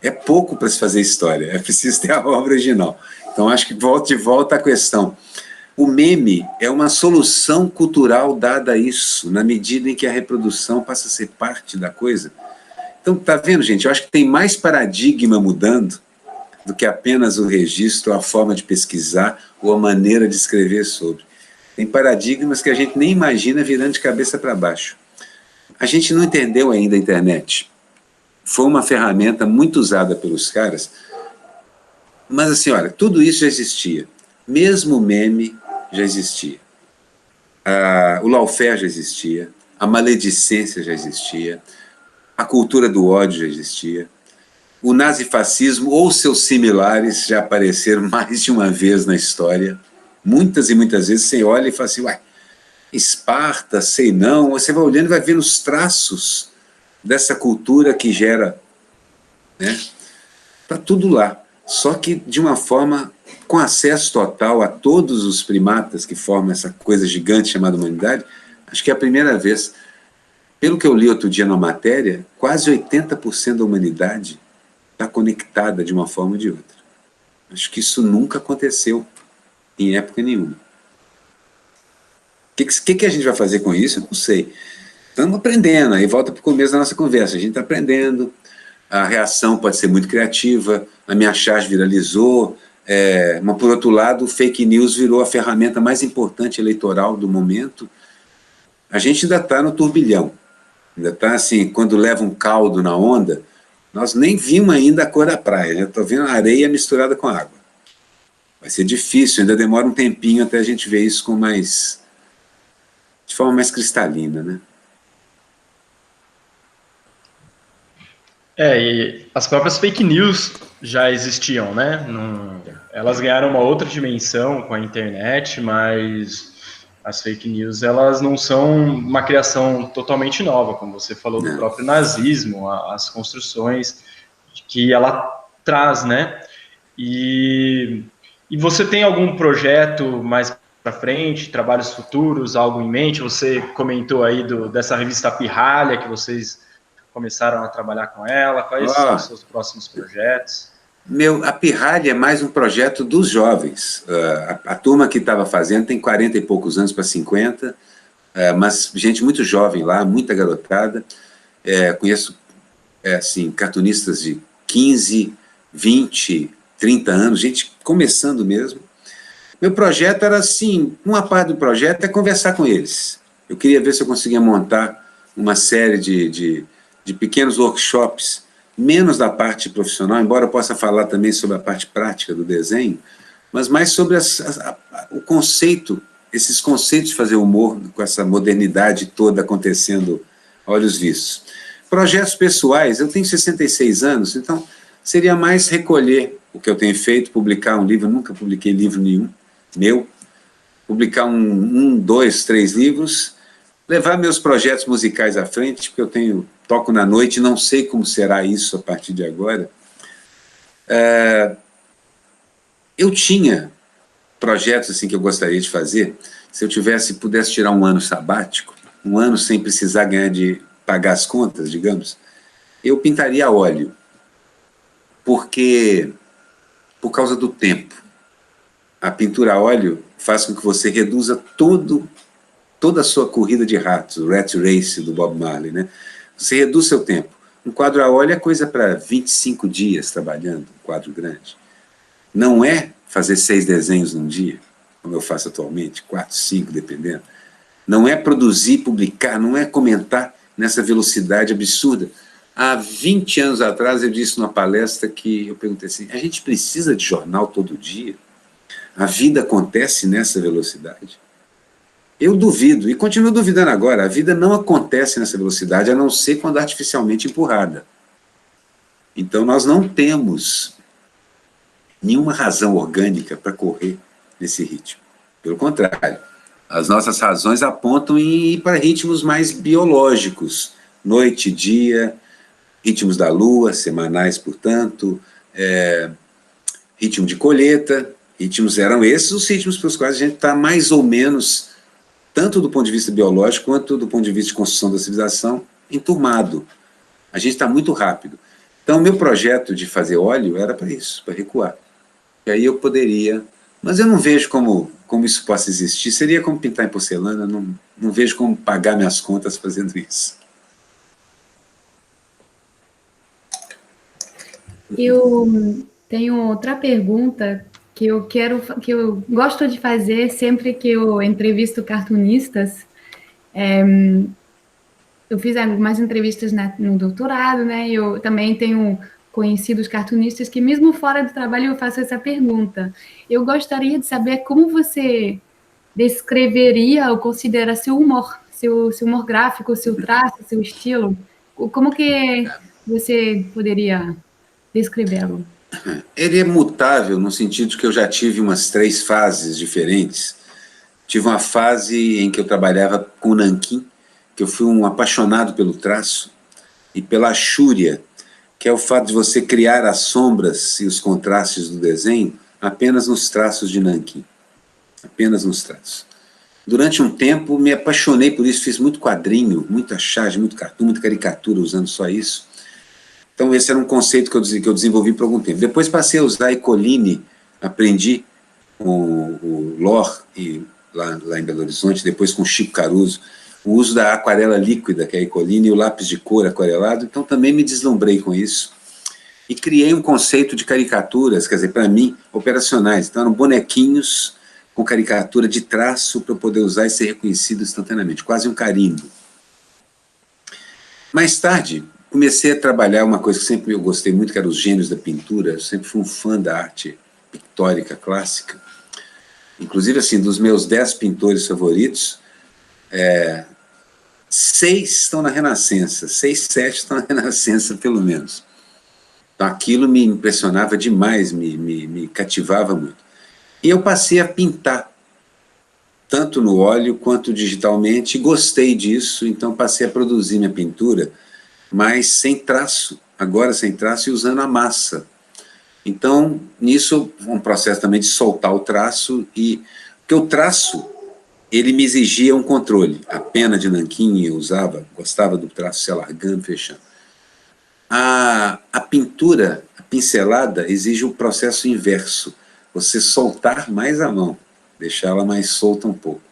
É pouco para se fazer história, é preciso ter a obra original. Então acho que de volta à questão. O meme é uma solução cultural dada a isso, na medida em que a reprodução passa a ser parte da coisa. Então, tá vendo, gente? Eu acho que tem mais paradigma mudando do que apenas o registro, a forma de pesquisar ou a maneira de escrever sobre. Tem paradigmas que a gente nem imagina virando de cabeça para baixo. A gente não entendeu ainda a internet. Foi uma ferramenta muito usada pelos caras, mas assim, olha, tudo isso já existia. Mesmo o meme já existia. O lawfare já existia, a maledicência já existia, a cultura do ódio já existia, o nazifascismo ou seus similares já apareceram mais de uma vez na história, muitas e muitas vezes você olha e fala assim, uai, Esparta, sei não, você vai olhando e vai vendo os traços dessa cultura que gera, né? Está tudo lá, só que de uma forma com acesso total a todos os primatas que formam essa coisa gigante chamada humanidade. Acho que é a primeira vez. Pelo que eu li outro dia na matéria, quase 80% da humanidade está conectada de uma forma ou de outra. Acho que isso nunca aconteceu em época nenhuma. O que a gente vai fazer com isso? Eu não sei. Estamos aprendendo, aí volta para o começo da nossa conversa. A gente está aprendendo, a reação pode ser muito criativa, a minha charge viralizou, mas por outro lado, o fake news virou a ferramenta mais importante eleitoral do momento. A gente ainda está no turbilhão, ainda está assim, quando leva um caldo na onda, nós nem vimos ainda a cor da praia, já estou vendo a areia misturada com água. Vai ser difícil, ainda demora um tempinho até a gente ver isso com de forma mais cristalina, né?
E as próprias fake news já existiam, né? Elas ganharam uma outra dimensão com a internet, mas as fake news, elas não são uma criação totalmente nova, como você falou do próprio nazismo, as construções que ela traz, né? E você tem algum projeto mais para frente, trabalhos futuros, algo em mente? Você comentou aí dessa revista Pirralha, que vocês começaram a trabalhar com ela. Quais são os seus próximos projetos?
A Pirralha é mais um projeto dos jovens. A turma que estava fazendo tem 40 e poucos anos para 50, mas gente muito jovem lá, muita garotada. Conheço assim, cartunistas de 15, 20, 30 anos, gente começando mesmo. Meu projeto era assim, uma parte do projeto é conversar com eles. Eu queria ver se eu conseguia montar uma série de pequenos workshops, menos da parte profissional, embora eu possa falar também sobre a parte prática do desenho, mas mais sobre o conceito, esses conceitos de fazer humor com essa modernidade toda acontecendo a olhos vistos. Projetos pessoais, eu tenho 66 anos, então seria mais recolher o que eu tenho feito, publicar um livro, eu nunca publiquei livro nenhum meu, publicar 1, 2, 3 livros, levar meus projetos musicais à frente, porque eu toco na noite, não sei como será isso a partir de agora. Eu tinha projetos assim, que eu gostaria de fazer, se eu pudesse tirar um ano sabático, um ano sem precisar pagar as contas, digamos, eu pintaria a óleo, por causa do tempo. A pintura a óleo faz com que você reduza toda a sua corrida de ratos, o Rat Race do Bob Marley, né? Você reduz seu tempo. Um quadro a óleo é coisa para 25 dias trabalhando, um quadro grande. Não é fazer 6 desenhos num dia, como eu faço atualmente, 4, 5, dependendo. Não é produzir, publicar, não é comentar nessa velocidade absurda. Há 20 anos atrás eu disse numa palestra que eu perguntei assim, a gente precisa de jornal todo dia? A vida acontece nessa velocidade? Eu duvido, e continuo duvidando agora, a vida não acontece nessa velocidade, a não ser quando artificialmente empurrada. Então, nós não temos nenhuma razão orgânica para correr nesse ritmo. Pelo contrário, as nossas razões apontam em ir para ritmos mais biológicos, noite, dia, ritmos da lua, semanais, portanto, ritmo de colheita, ritmos, eram esses os ritmos para os quais a gente está mais ou menos, tanto do ponto de vista biológico, quanto do ponto de vista de construção da civilização, enturmado. A gente está muito rápido. Então, o meu projeto de fazer óleo era para isso, para recuar. E aí eu poderia... Mas eu não vejo como isso possa existir. Seria como pintar em porcelana, não vejo como pagar minhas contas fazendo isso.
Eu tenho outra pergunta que eu gosto de fazer sempre que eu entrevisto cartunistas. Eu fiz algumas entrevistas no doutorado, né? Eu também tenho conhecidos cartunistas que, mesmo fora do trabalho, eu faço essa pergunta. Eu gostaria de saber como você descreveria ou considera seu humor gráfico, seu traço, seu estilo. Como que você poderia descrevê-lo?
Ele é mutável no sentido de que eu já tive umas 3 fases diferentes. Tive uma fase em que eu trabalhava com nanquim, que eu fui um apaixonado pelo traço e pela achúria, que é o fato de você criar as sombras e os contrastes do desenho apenas nos traços de nanquim. Apenas nos traços. Durante um tempo me apaixonei por isso, fiz muito quadrinho, muita charge, muito cartoon, muita caricatura usando só isso. Então esse era um conceito que eu desenvolvi por algum tempo. Depois passei a usar Ecoline, aprendi com o Lor, lá em Belo Horizonte, depois com o Chico Caruso, o uso da aquarela líquida, que é a Ecoline, e o lápis de cor aquarelado, então também me deslumbrei com isso. E criei um conceito de caricaturas, quer dizer, para mim, operacionais. Então eram bonequinhos com caricatura de traço para eu poder usar e ser reconhecido instantaneamente, quase um carimbo. Mais tarde, comecei a trabalhar uma coisa que sempre eu gostei muito, que eram os gênios da pintura. Eu sempre fui um fã da arte pictórica clássica. Inclusive, assim, dos meus 10 pintores favoritos, 6 estão na Renascença, 6, 7 estão na Renascença, pelo menos. Então, aquilo me impressionava demais, me cativava muito. E eu passei a pintar, tanto no óleo quanto digitalmente, e gostei disso, então passei a produzir minha pintura, mas sem traço, agora sem traço e usando a massa. Então, nisso, um processo também de soltar o traço, porque o traço, ele me exigia um controle. A pena de nanquim eu usava, gostava do traço se alargando, fechando. A pintura, a pincelada, exige o processo inverso, você soltar mais a mão, deixá-la mais solta um pouco.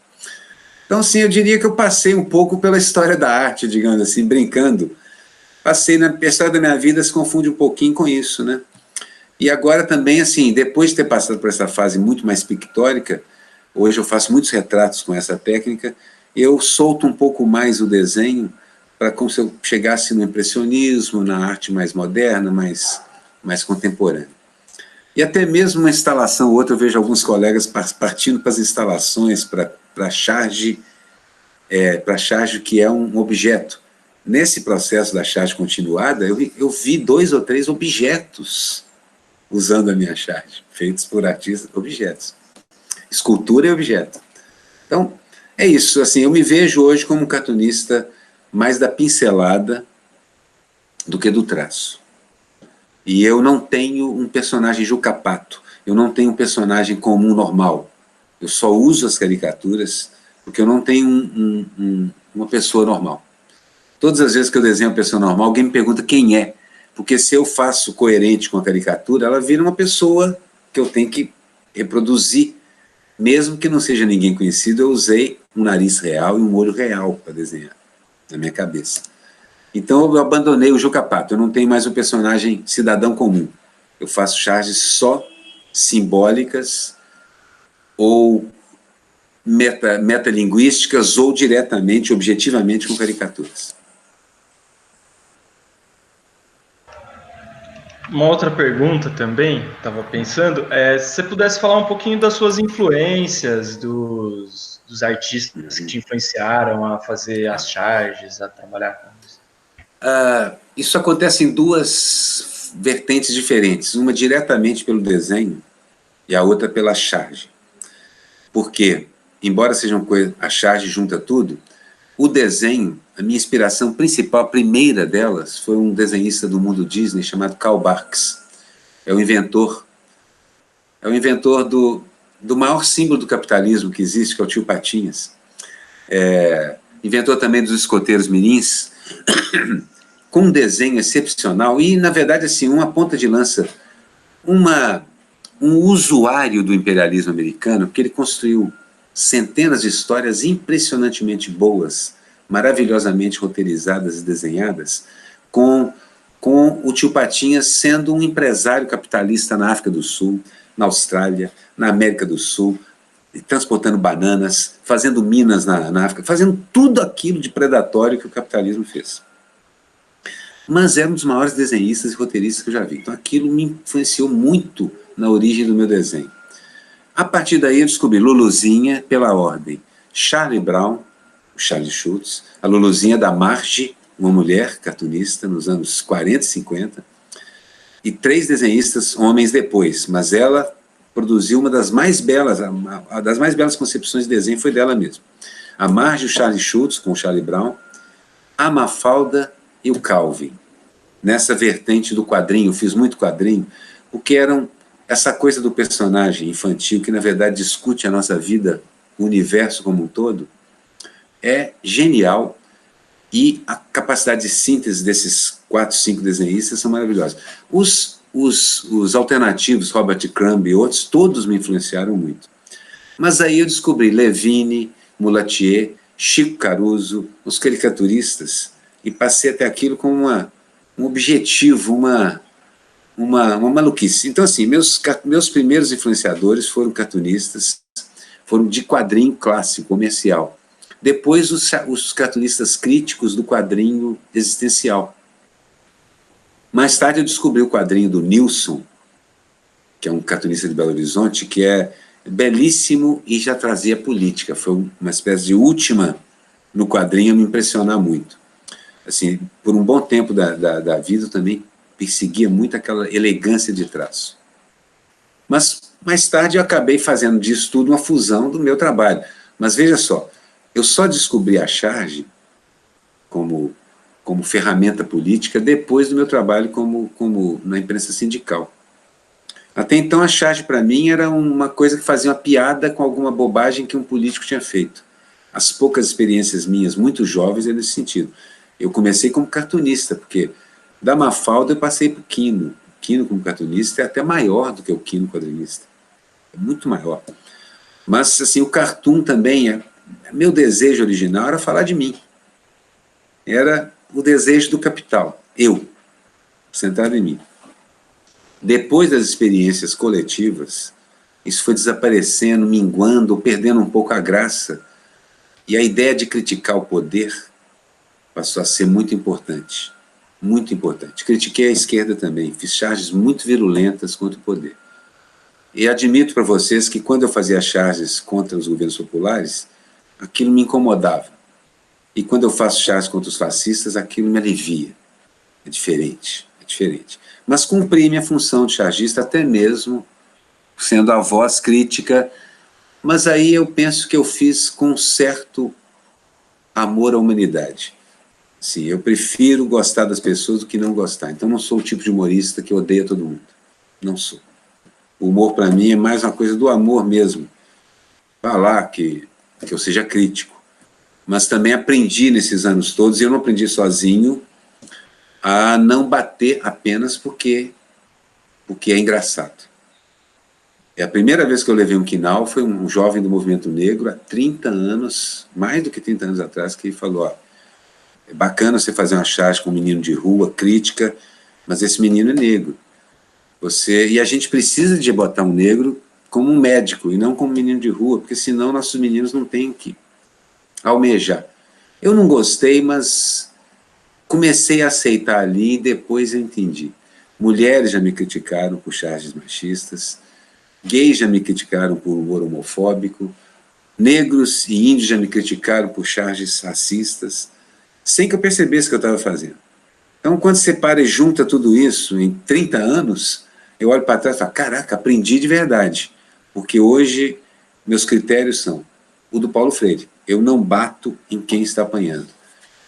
Então, sim, eu diria que eu passei um pouco pela história da arte, digamos assim, brincando. Passei na história da minha vida, se confunde um pouquinho com isso, né? E agora também, assim, depois de ter passado por essa fase muito mais pictórica, hoje eu faço muitos retratos com essa técnica, eu solto um pouco mais o desenho, para como se eu chegasse no impressionismo, na arte mais moderna, mais contemporânea. E até mesmo uma instalação ou outra, eu vejo alguns colegas partindo para as instalações, para charge que é um objeto. Nesse processo da charge continuada, eu vi 2 ou 3 objetos usando a minha charge, feitos por artistas, objetos. Escultura é objeto. Então, é isso. Assim, eu me vejo hoje como um cartunista mais da pincelada do que do traço. E eu não tenho um personagem Juca-Pato, eu não tenho um personagem comum normal. Eu só uso as caricaturas porque eu não tenho uma pessoa normal. Todas as vezes que eu desenho uma pessoa normal, alguém me pergunta quem é, porque se eu faço coerente com a caricatura, ela vira uma pessoa que eu tenho que reproduzir, mesmo que não seja ninguém conhecido. Eu usei um nariz real e um olho real para desenhar, na minha cabeça. Então eu abandonei o Juca-Pato, eu não tenho mais o personagem cidadão comum. Eu faço charges só simbólicas ou metalinguísticas ou diretamente, objetivamente com caricaturas.
Uma outra pergunta também, estava pensando, se você pudesse falar um pouquinho das suas influências, dos artistas que te influenciaram a fazer as charges, a trabalhar com isso.
Isso acontece em 2 vertentes diferentes, uma diretamente pelo desenho e a outra pela charge. Porque, embora sejam coisas, a charge junta tudo, o desenho, a minha inspiração principal, a primeira delas, foi um desenhista do mundo Disney chamado Karl Barks. É o inventor do maior símbolo do capitalismo que existe, que é o Tio Patinhas. Inventor também dos escoteiros mirins, com um desenho excepcional e, na verdade, assim, uma ponta de lança, um usuário do imperialismo americano, porque ele construiu centenas de histórias impressionantemente boas, maravilhosamente roteirizadas e desenhadas, com o Tio Patinhas sendo um empresário capitalista na África do Sul, na Austrália, na América do Sul, transportando bananas, fazendo minas na África, fazendo tudo aquilo de predatório que o capitalismo fez. Mas era um dos maiores desenhistas e roteiristas que eu já vi. Então aquilo me influenciou muito na origem do meu desenho. A partir daí eu descobri Luluzinha, pela ordem, Charlie Brown, o Charlie Schultz, a Luluzinha da Marge, uma mulher cartunista nos anos 40 e 50, e 3 desenhistas homens depois, mas ela produziu uma das mais belas, a das mais belas concepções de desenho foi dela mesma. A Marge, o Charlie Schultz, com o Charlie Brown, a Mafalda e o Calvin. Nessa vertente do quadrinho, eu fiz muito quadrinho, porque eram essa coisa do personagem infantil, que na verdade discute a nossa vida, o universo como um todo, é genial, e a capacidade de síntese desses 4, 5 desenhistas são maravilhosos. Os alternativos, Robert Crumb e outros, todos me influenciaram muito. Mas aí eu descobri Levine, Mulatier, Chico Caruso, os caricaturistas, e passei até aquilo como um objetivo, uma maluquice. Então, assim, meus primeiros influenciadores foram cartunistas, foram de quadrinho clássico, comercial. Depois, os cartunistas críticos do quadrinho existencial. Mais tarde, eu descobri o quadrinho do Nilson, que é um cartunista de Belo Horizonte, que é belíssimo e já trazia política. Foi uma espécie de última no quadrinho a me impressionar muito. Assim, por um bom tempo da vida, eu também perseguia muito aquela elegância de traço. Mas, mais tarde, eu acabei fazendo disso tudo uma fusão do meu trabalho. Mas veja só, eu só descobri a charge como ferramenta política depois do meu trabalho na imprensa sindical. Até então, a charge, para mim, era uma coisa que fazia uma piada com alguma bobagem que um político tinha feito. As poucas experiências minhas, muito jovens, é nesse sentido. Eu comecei como cartunista, porque da Mafalda eu passei para o Quino. O Quino como cartunista é até maior do que o Quino quadrinista. É muito maior. Mas, assim, o cartoon também, meu desejo original era falar de mim. Era o desejo do capital. Eu, sentado em mim. Depois das experiências coletivas, isso foi desaparecendo, minguando, ou perdendo um pouco a graça. E a ideia de criticar o poder passou a ser muito importante. Muito importante. Critiquei a esquerda também, fiz charges muito virulentas contra o poder. E admito para vocês que quando eu fazia charges contra os governos populares, aquilo me incomodava. E quando eu faço charges contra os fascistas, aquilo me alivia. É diferente, é diferente. Mas cumpri minha função de chargista, até mesmo sendo a voz crítica, mas aí eu penso que eu fiz com um certo amor à humanidade. Sim, eu prefiro gostar das pessoas do que não gostar. Então não sou o tipo de humorista que odeia todo mundo. Não sou. O humor para mim é mais uma coisa do amor mesmo. Falar que eu seja crítico. Mas também aprendi nesses anos todos, e eu não aprendi sozinho, a não bater apenas porque é engraçado. A primeira vez que eu levei um quinal foi um jovem do movimento negro, há 30 anos, mais do que 30 anos atrás, que falou, ó, é bacana você fazer uma charge com um menino de rua, crítica, mas esse menino é negro. E a gente precisa de botar um negro como um médico, e não como um menino de rua, porque senão nossos meninos não têm que almejar. Eu não gostei, mas comecei a aceitar ali, e depois eu entendi. Mulheres já me criticaram por charges machistas, gays já me criticaram por humor homofóbico, negros e índios já me criticaram por charges racistas, sem que eu percebesse o que eu estava fazendo. Então, quando você para e junta tudo isso em 30 anos, eu olho para trás e falo, caraca, aprendi de verdade. Porque hoje, meus critérios são o do Paulo Freire. Eu não bato em quem está apanhando.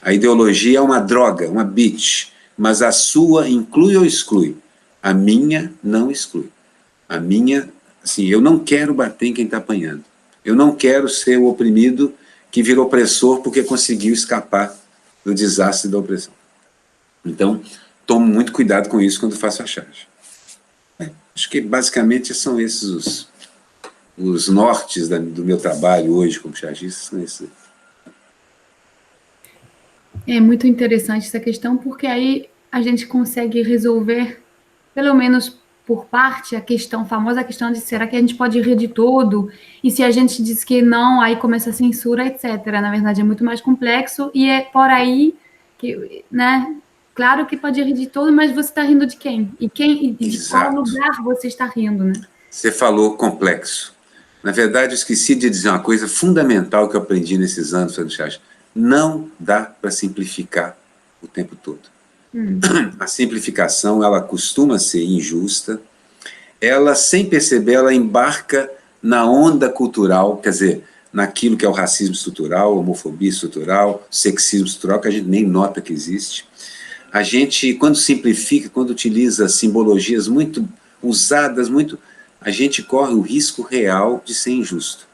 A ideologia é uma droga, uma bitch, mas a sua inclui ou exclui? A minha não exclui. A minha, assim, eu não quero bater em quem está apanhando. Eu não quero ser o oprimido que virou opressor porque conseguiu escapar do desastre da opressão. Então, tomo muito cuidado com isso quando faço a charge. Acho que basicamente são esses os nortes do meu trabalho hoje como chargista, são esses.
É muito interessante essa questão, porque aí a gente consegue resolver, pelo menos por parte, a famosa questão de será que a gente pode rir de tudo? E se a gente diz que não, aí começa a censura, etc. Na verdade, é muito mais complexo e é por aí que, né? Claro que pode rir de tudo, mas você está rindo de quem? E de qual lugar você está rindo, né?
Você falou complexo. Na verdade, eu esqueci de dizer uma coisa fundamental que eu aprendi nesses anos fazendo charge. Não dá para simplificar o tempo todo. A simplificação, ela costuma ser injusta, ela, sem perceber, ela embarca na onda cultural, quer dizer, naquilo que é o racismo estrutural, homofobia estrutural, sexismo estrutural, que a gente nem nota que existe. A gente, quando simplifica, quando utiliza simbologias muito usadas, a gente corre o risco real de ser injusto.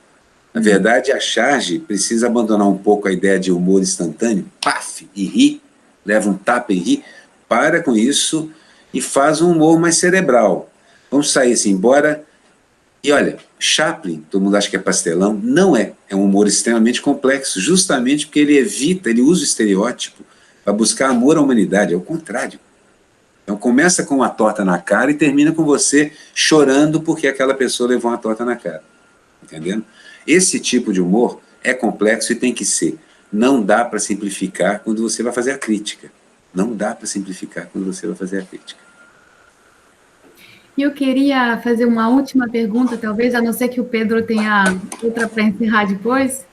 Na verdade, a charge precisa abandonar um pouco a ideia de humor instantâneo, paf, e ri, leva um tapa e ri, para com isso e faz um humor mais cerebral. Vamos sair assim, embora... E olha, Chaplin, todo mundo acha que é pastelão, não é. É um humor extremamente complexo, justamente porque ele usa o estereótipo para buscar amor à humanidade, é o contrário. Então começa com uma torta na cara e termina com você chorando porque aquela pessoa levou uma torta na cara. Entendendo? Esse tipo de humor é complexo e tem que ser. Não dá para simplificar quando você vai fazer a crítica. Não dá para simplificar quando você vai fazer a crítica.
E eu queria fazer uma última pergunta, talvez, a não ser que o Pedro tenha outra para encerrar depois,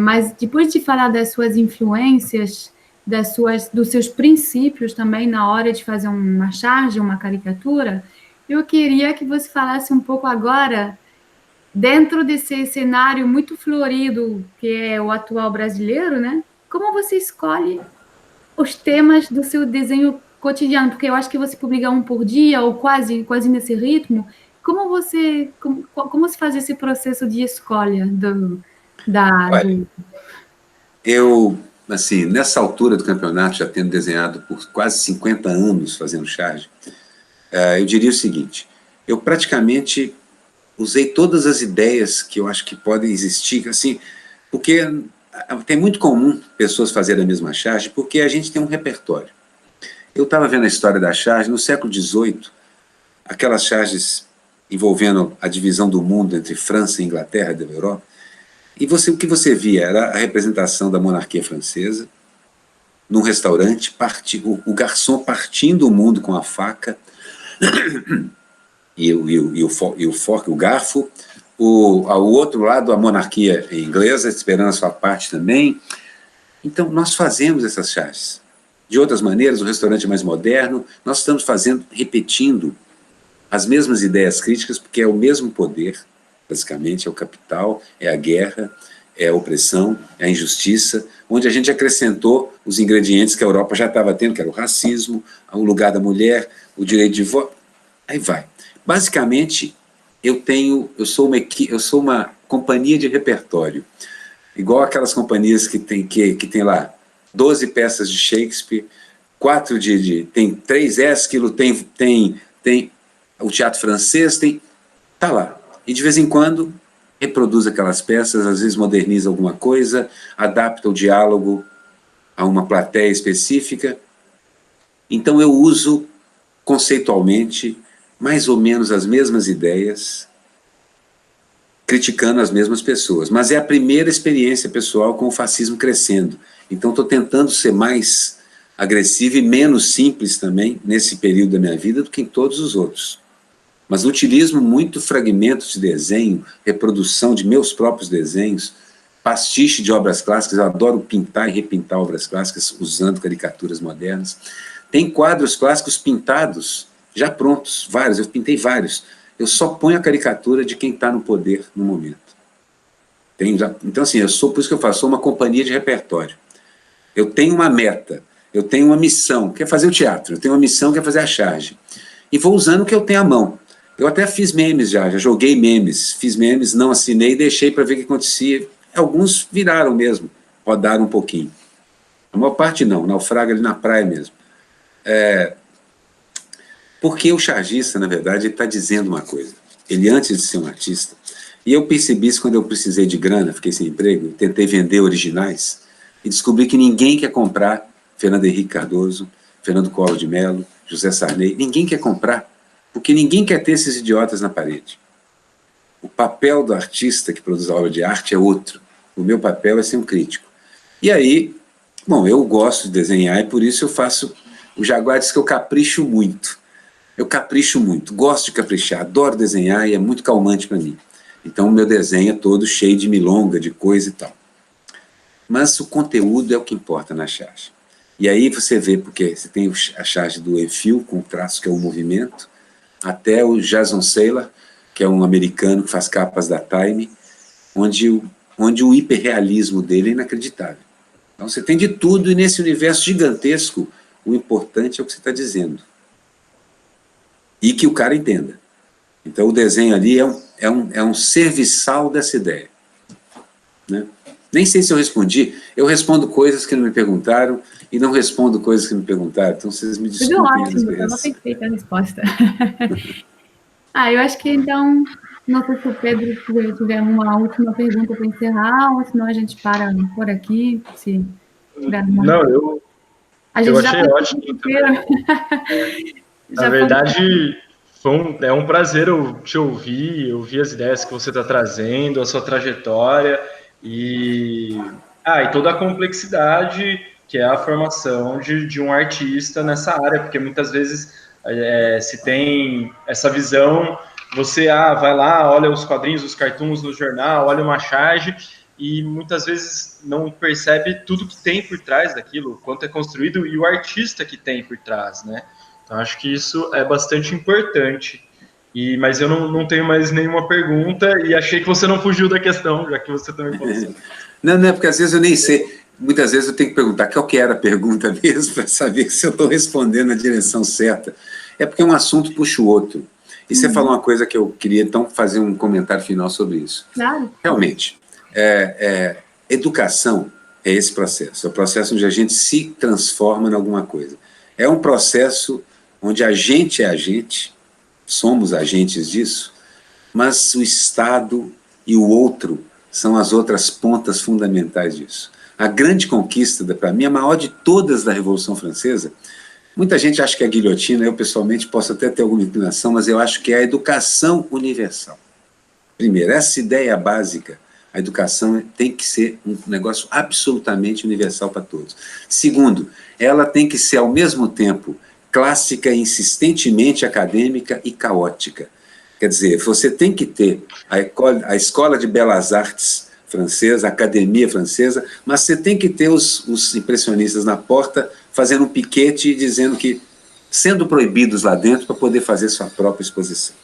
mas depois de falar das suas influências, dos seus princípios também na hora de fazer uma charge, uma caricatura, eu queria que você falasse um pouco agora, dentro desse cenário muito florido que é o atual brasileiro, né? Como você escolhe os temas do seu desenho cotidiano? Porque eu acho que você publica um por dia, ou quase nesse ritmo. Como se faz esse processo de escolha
Olha, eu, assim, nessa altura do campeonato, já tendo desenhado por quase 50 anos fazendo charge, eu diria o seguinte, eu praticamente usei todas as ideias que eu acho que podem existir, assim, porque tem muito comum pessoas fazerem a mesma charge, porque a gente tem um repertório. Eu estava vendo a história da charge, no século XVIII, aquelas charges envolvendo a divisão do mundo entre França e Inglaterra da Europa, e o que você via era a representação da monarquia francesa, num restaurante, o garçom partindo o mundo com a faca, e o garfo, ao outro lado a monarquia inglesa esperando a sua parte também. Então nós fazemos essas charges. De outras maneiras, o restaurante mais moderno, nós estamos repetindo as mesmas ideias críticas, porque é o mesmo poder, basicamente, é o capital, é a guerra, é a opressão, é a injustiça, onde a gente acrescentou os ingredientes que a Europa já estava tendo, que era o racismo, o lugar da mulher, o direito de voto, aí vai. Basicamente, eu sou uma companhia de repertório, igual aquelas companhias que tem lá 12 peças de Shakespeare, 4 tem 3 Ésquilo, tem o teatro francês, tá lá. E de vez em quando reproduz aquelas peças, às vezes moderniza alguma coisa, adapta o diálogo a uma plateia específica. Então eu uso conceitualmente mais ou menos as mesmas ideias, criticando as mesmas pessoas. Mas é a primeira experiência pessoal com o fascismo crescendo. Então estou tentando ser mais agressivo e menos simples também, nesse período da minha vida, do que em todos os outros. Mas utilizo muito fragmentos de desenho, reprodução de meus próprios desenhos, pastiche de obras clássicas, eu adoro pintar e repintar obras clássicas usando caricaturas modernas. Tem quadros clássicos pintados, já prontos, vários, eu pintei vários. Eu só ponho a caricatura de quem está no poder no momento. Então, assim, por isso que eu faço, sou uma companhia de repertório. Eu tenho uma meta, eu tenho uma missão, que é fazer o teatro, eu tenho uma missão que é fazer a charge. E vou usando o que eu tenho à mão. Eu até fiz memes já joguei memes, fiz memes, não assinei, deixei para ver o que acontecia. Alguns viraram mesmo, rodaram um pouquinho. A maior parte não, naufraga ali na praia mesmo. Porque o chargista, na verdade, ele está dizendo uma coisa. Ele, antes de ser um artista, e eu percebi isso quando eu precisei de grana, fiquei sem emprego, tentei vender originais, e descobri que ninguém quer comprar Fernando Henrique Cardoso, Fernando Collor de Mello, José Sarney, ninguém quer comprar, porque ninguém quer ter esses idiotas na parede. O papel do artista que produz a obra de arte é outro. O meu papel é ser um crítico. E aí, bom, eu gosto de desenhar e por isso eu faço... O Jaguar diz que eu capricho muito. Eu capricho muito, gosto de caprichar, adoro desenhar e é muito calmante para mim. Então o meu desenho é todo cheio de milonga, de coisa e tal. Mas o conteúdo é o que importa na charge. E aí você vê, porque você tem a charge do Efil, com o traço que é o movimento, até o Jason Saylor, que é um americano que faz capas da Time, onde o hiperrealismo dele é inacreditável. Então você tem de tudo, e nesse universo gigantesco, o importante é o que você está dizendo. E que o cara entenda. Então o desenho ali é um serviçal dessa ideia. Né? Nem sei se eu respondi. Eu respondo coisas que não me perguntaram e não respondo coisas que me perguntaram. Então vocês me desculpem.
Tudo ótimo, estava perfeita a resposta. Eu acho que então, não sei se o Pedro tiver uma última pergunta para encerrar, ou senão a gente para por aqui. Se
não, eu achei ótimo. Na verdade, é um prazer eu te ouvir as ideias que você está trazendo, a sua trajetória e toda a complexidade que é a formação de um artista nessa área, porque muitas vezes se tem essa visão, você vai lá, olha os quadrinhos, os cartoons no jornal, olha uma charge e muitas vezes não percebe tudo que tem por trás daquilo, quanto é construído e o artista que tem por trás, né? Então, acho que isso é bastante importante. Mas eu não tenho mais nenhuma pergunta e achei que você não fugiu da questão, já que você também falou assim.
Não é porque às vezes eu nem sei. Muitas vezes eu tenho que perguntar qual que era a pergunta mesmo, para saber se eu estou respondendo na direção certa. É porque um assunto puxa o outro. E você falou uma coisa que eu queria, então, fazer um comentário final sobre isso.
Claro.
Realmente, educação é esse processo. É o processo onde a gente se transforma em alguma coisa. É um processo onde a gente é agente, somos agentes disso, mas o Estado e o outro são as outras pontas fundamentais disso. A grande conquista, para mim, a maior de todas da Revolução Francesa, muita gente acha que é a guilhotina, eu pessoalmente posso até ter alguma inclinação, mas eu acho que é a educação universal. Primeiro, essa ideia básica, a educação tem que ser um negócio absolutamente universal para todos. Segundo, ela tem que ser, ao mesmo tempo, clássica, insistentemente acadêmica e caótica. Quer dizer, você tem que ter a Escola de Belas Artes francesa, a Academia Francesa, mas você tem que ter os impressionistas na porta fazendo um piquete e dizendo que, sendo proibidos lá dentro para poder fazer sua própria exposição.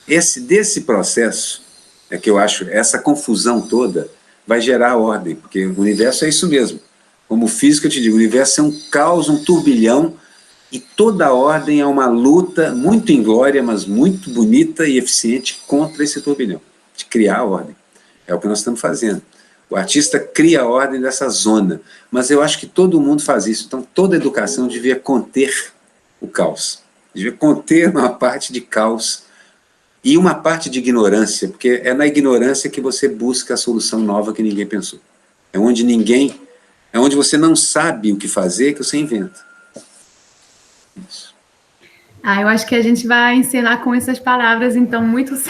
Desse processo, é que eu acho, essa confusão toda vai gerar ordem, porque o universo é isso mesmo. Como físico eu te digo, o universo é um caos, um turbilhão, e toda ordem é uma luta muito inglória, mas muito bonita e eficiente contra esse turbilhão, de criar a ordem. É o que nós estamos fazendo. O artista cria a ordem dessa zona, mas eu acho que todo mundo faz isso. Então toda educação devia conter o caos, devia conter uma parte de caos e uma parte de ignorância, porque é na ignorância que você busca a solução nova que ninguém pensou. É onde você não sabe o que fazer que você inventa. Isso.
Eu acho que a gente vai encerrar com essas palavras, então, muito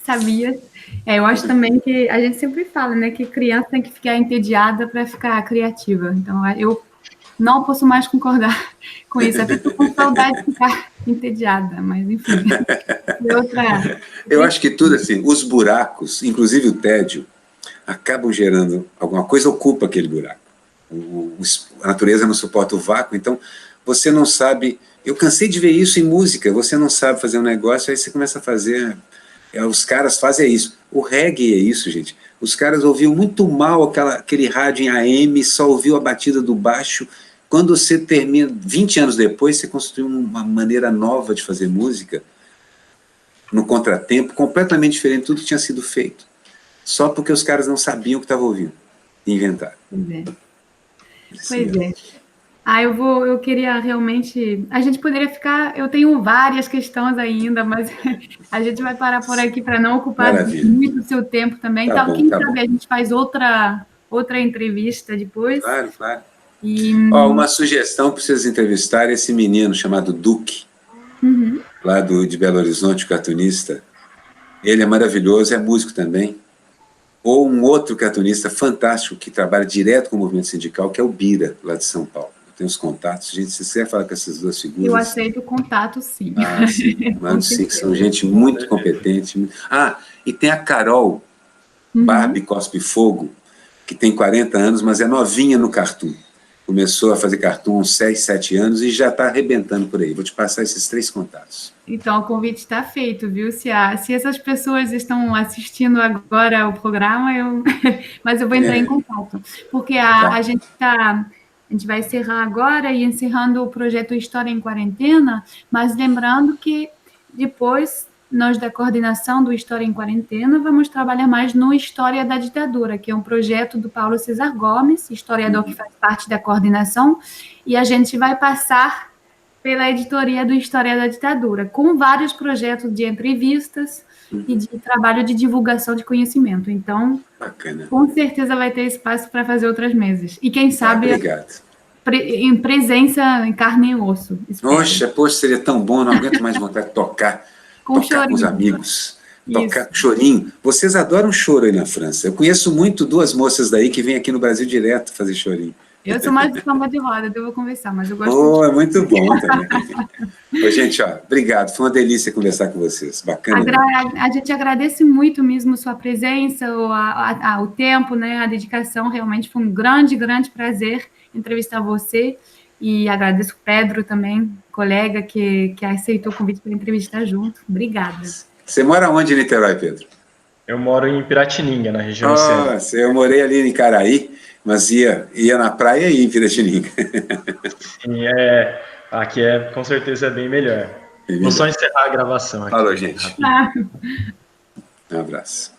sabias. Eu acho também que a gente sempre fala, né, que criança tem que ficar entediada para ficar criativa. Então, eu não posso mais concordar com isso. Até estou com saudade de ficar entediada, mas enfim.
Eu acho que tudo assim, os buracos, inclusive o tédio, acabam gerando alguma coisa, ocupa aquele buraco. A natureza não suporta o vácuo, então você não sabe... Eu cansei de ver isso em música, você não sabe fazer um negócio, aí você começa a fazer... Os caras fazem isso. O reggae é isso, gente. Os caras ouviam muito mal aquele rádio em AM, só ouviu a batida do baixo. Quando você termina, 20 anos depois, você construiu uma maneira nova de fazer música, no contratempo, completamente diferente de tudo que tinha sido feito. Só porque os caras não sabiam o que estavam ouvindo. E inventaram.
Pois é. Eu queria realmente... A gente poderia ficar... Eu tenho várias questões ainda, mas a gente vai parar por aqui para não ocupar muito o seu tempo também.
Tá
então,
bom,
quem
tá
sabe
bom.
a gente faz outra entrevista depois.
Claro, claro. Uma sugestão para vocês entrevistarem esse menino chamado Duque, lá de Belo Horizonte, cartunista. Ele é maravilhoso, é músico também. Ou um outro cartunista fantástico que trabalha direto com o movimento sindical, que é o Bira, lá de São Paulo. Eu tenho os contatos. Gente, se você quer falar com essas duas figuras...
Eu aceito o contato, sim.
Sim. Mano, sim, que são gente muito competente. E tem a Carol Barbie Cospe Fogo, que tem 40 anos, mas é novinha no cartoon. Começou a fazer cartoon uns 6, 7 anos e já está arrebentando por aí. Vou te passar esses 3 contatos.
Então, o convite está feito, viu? Se essas pessoas estão assistindo agora o programa, mas eu vou entrar em contato. Porque a gente vai encerrar agora e encerrando o projeto História em Quarentena, mas lembrando que depois... Nós, da coordenação do História em Quarentena, vamos trabalhar mais no História da Ditadura, que é um projeto do Paulo César Gomes, historiador que faz parte da coordenação, e a gente vai passar pela editoria do História da Ditadura, com vários projetos de entrevistas e de trabalho de divulgação de conhecimento. Então,
bacana.
Com certeza vai ter espaço para fazer outras mesas. E quem sabe...
Obrigado.
Em presença, em carne e osso.
Poxa, seria tão bom, não aguento mais vontade de tocar. Tocar com os amigos, tocar chorinho. Vocês adoram choro aí na França. Eu conheço muito 2 moças daí que vêm aqui no Brasil direto fazer chorinho.
Eu sou mais de samba de roda, eu vou conversar, mas eu gosto
É muito bom também. Gente, obrigado. Foi uma delícia conversar com vocês. Bacana.
A gente agradece muito mesmo sua presença, o tempo, né, a dedicação. Realmente foi um grande, grande prazer entrevistar você. E agradeço o Pedro também, colega, que aceitou o convite para entrevistar junto. Obrigada.
Você mora onde em Niterói, Pedro?
Eu moro em Piratininga, na região centro.
Eu morei ali em Caraí, mas ia na praia e ia em Piratininga.
Sim, aqui com certeza é bem melhor. Vou só encerrar a gravação aqui.
Falou, gente. Um abraço.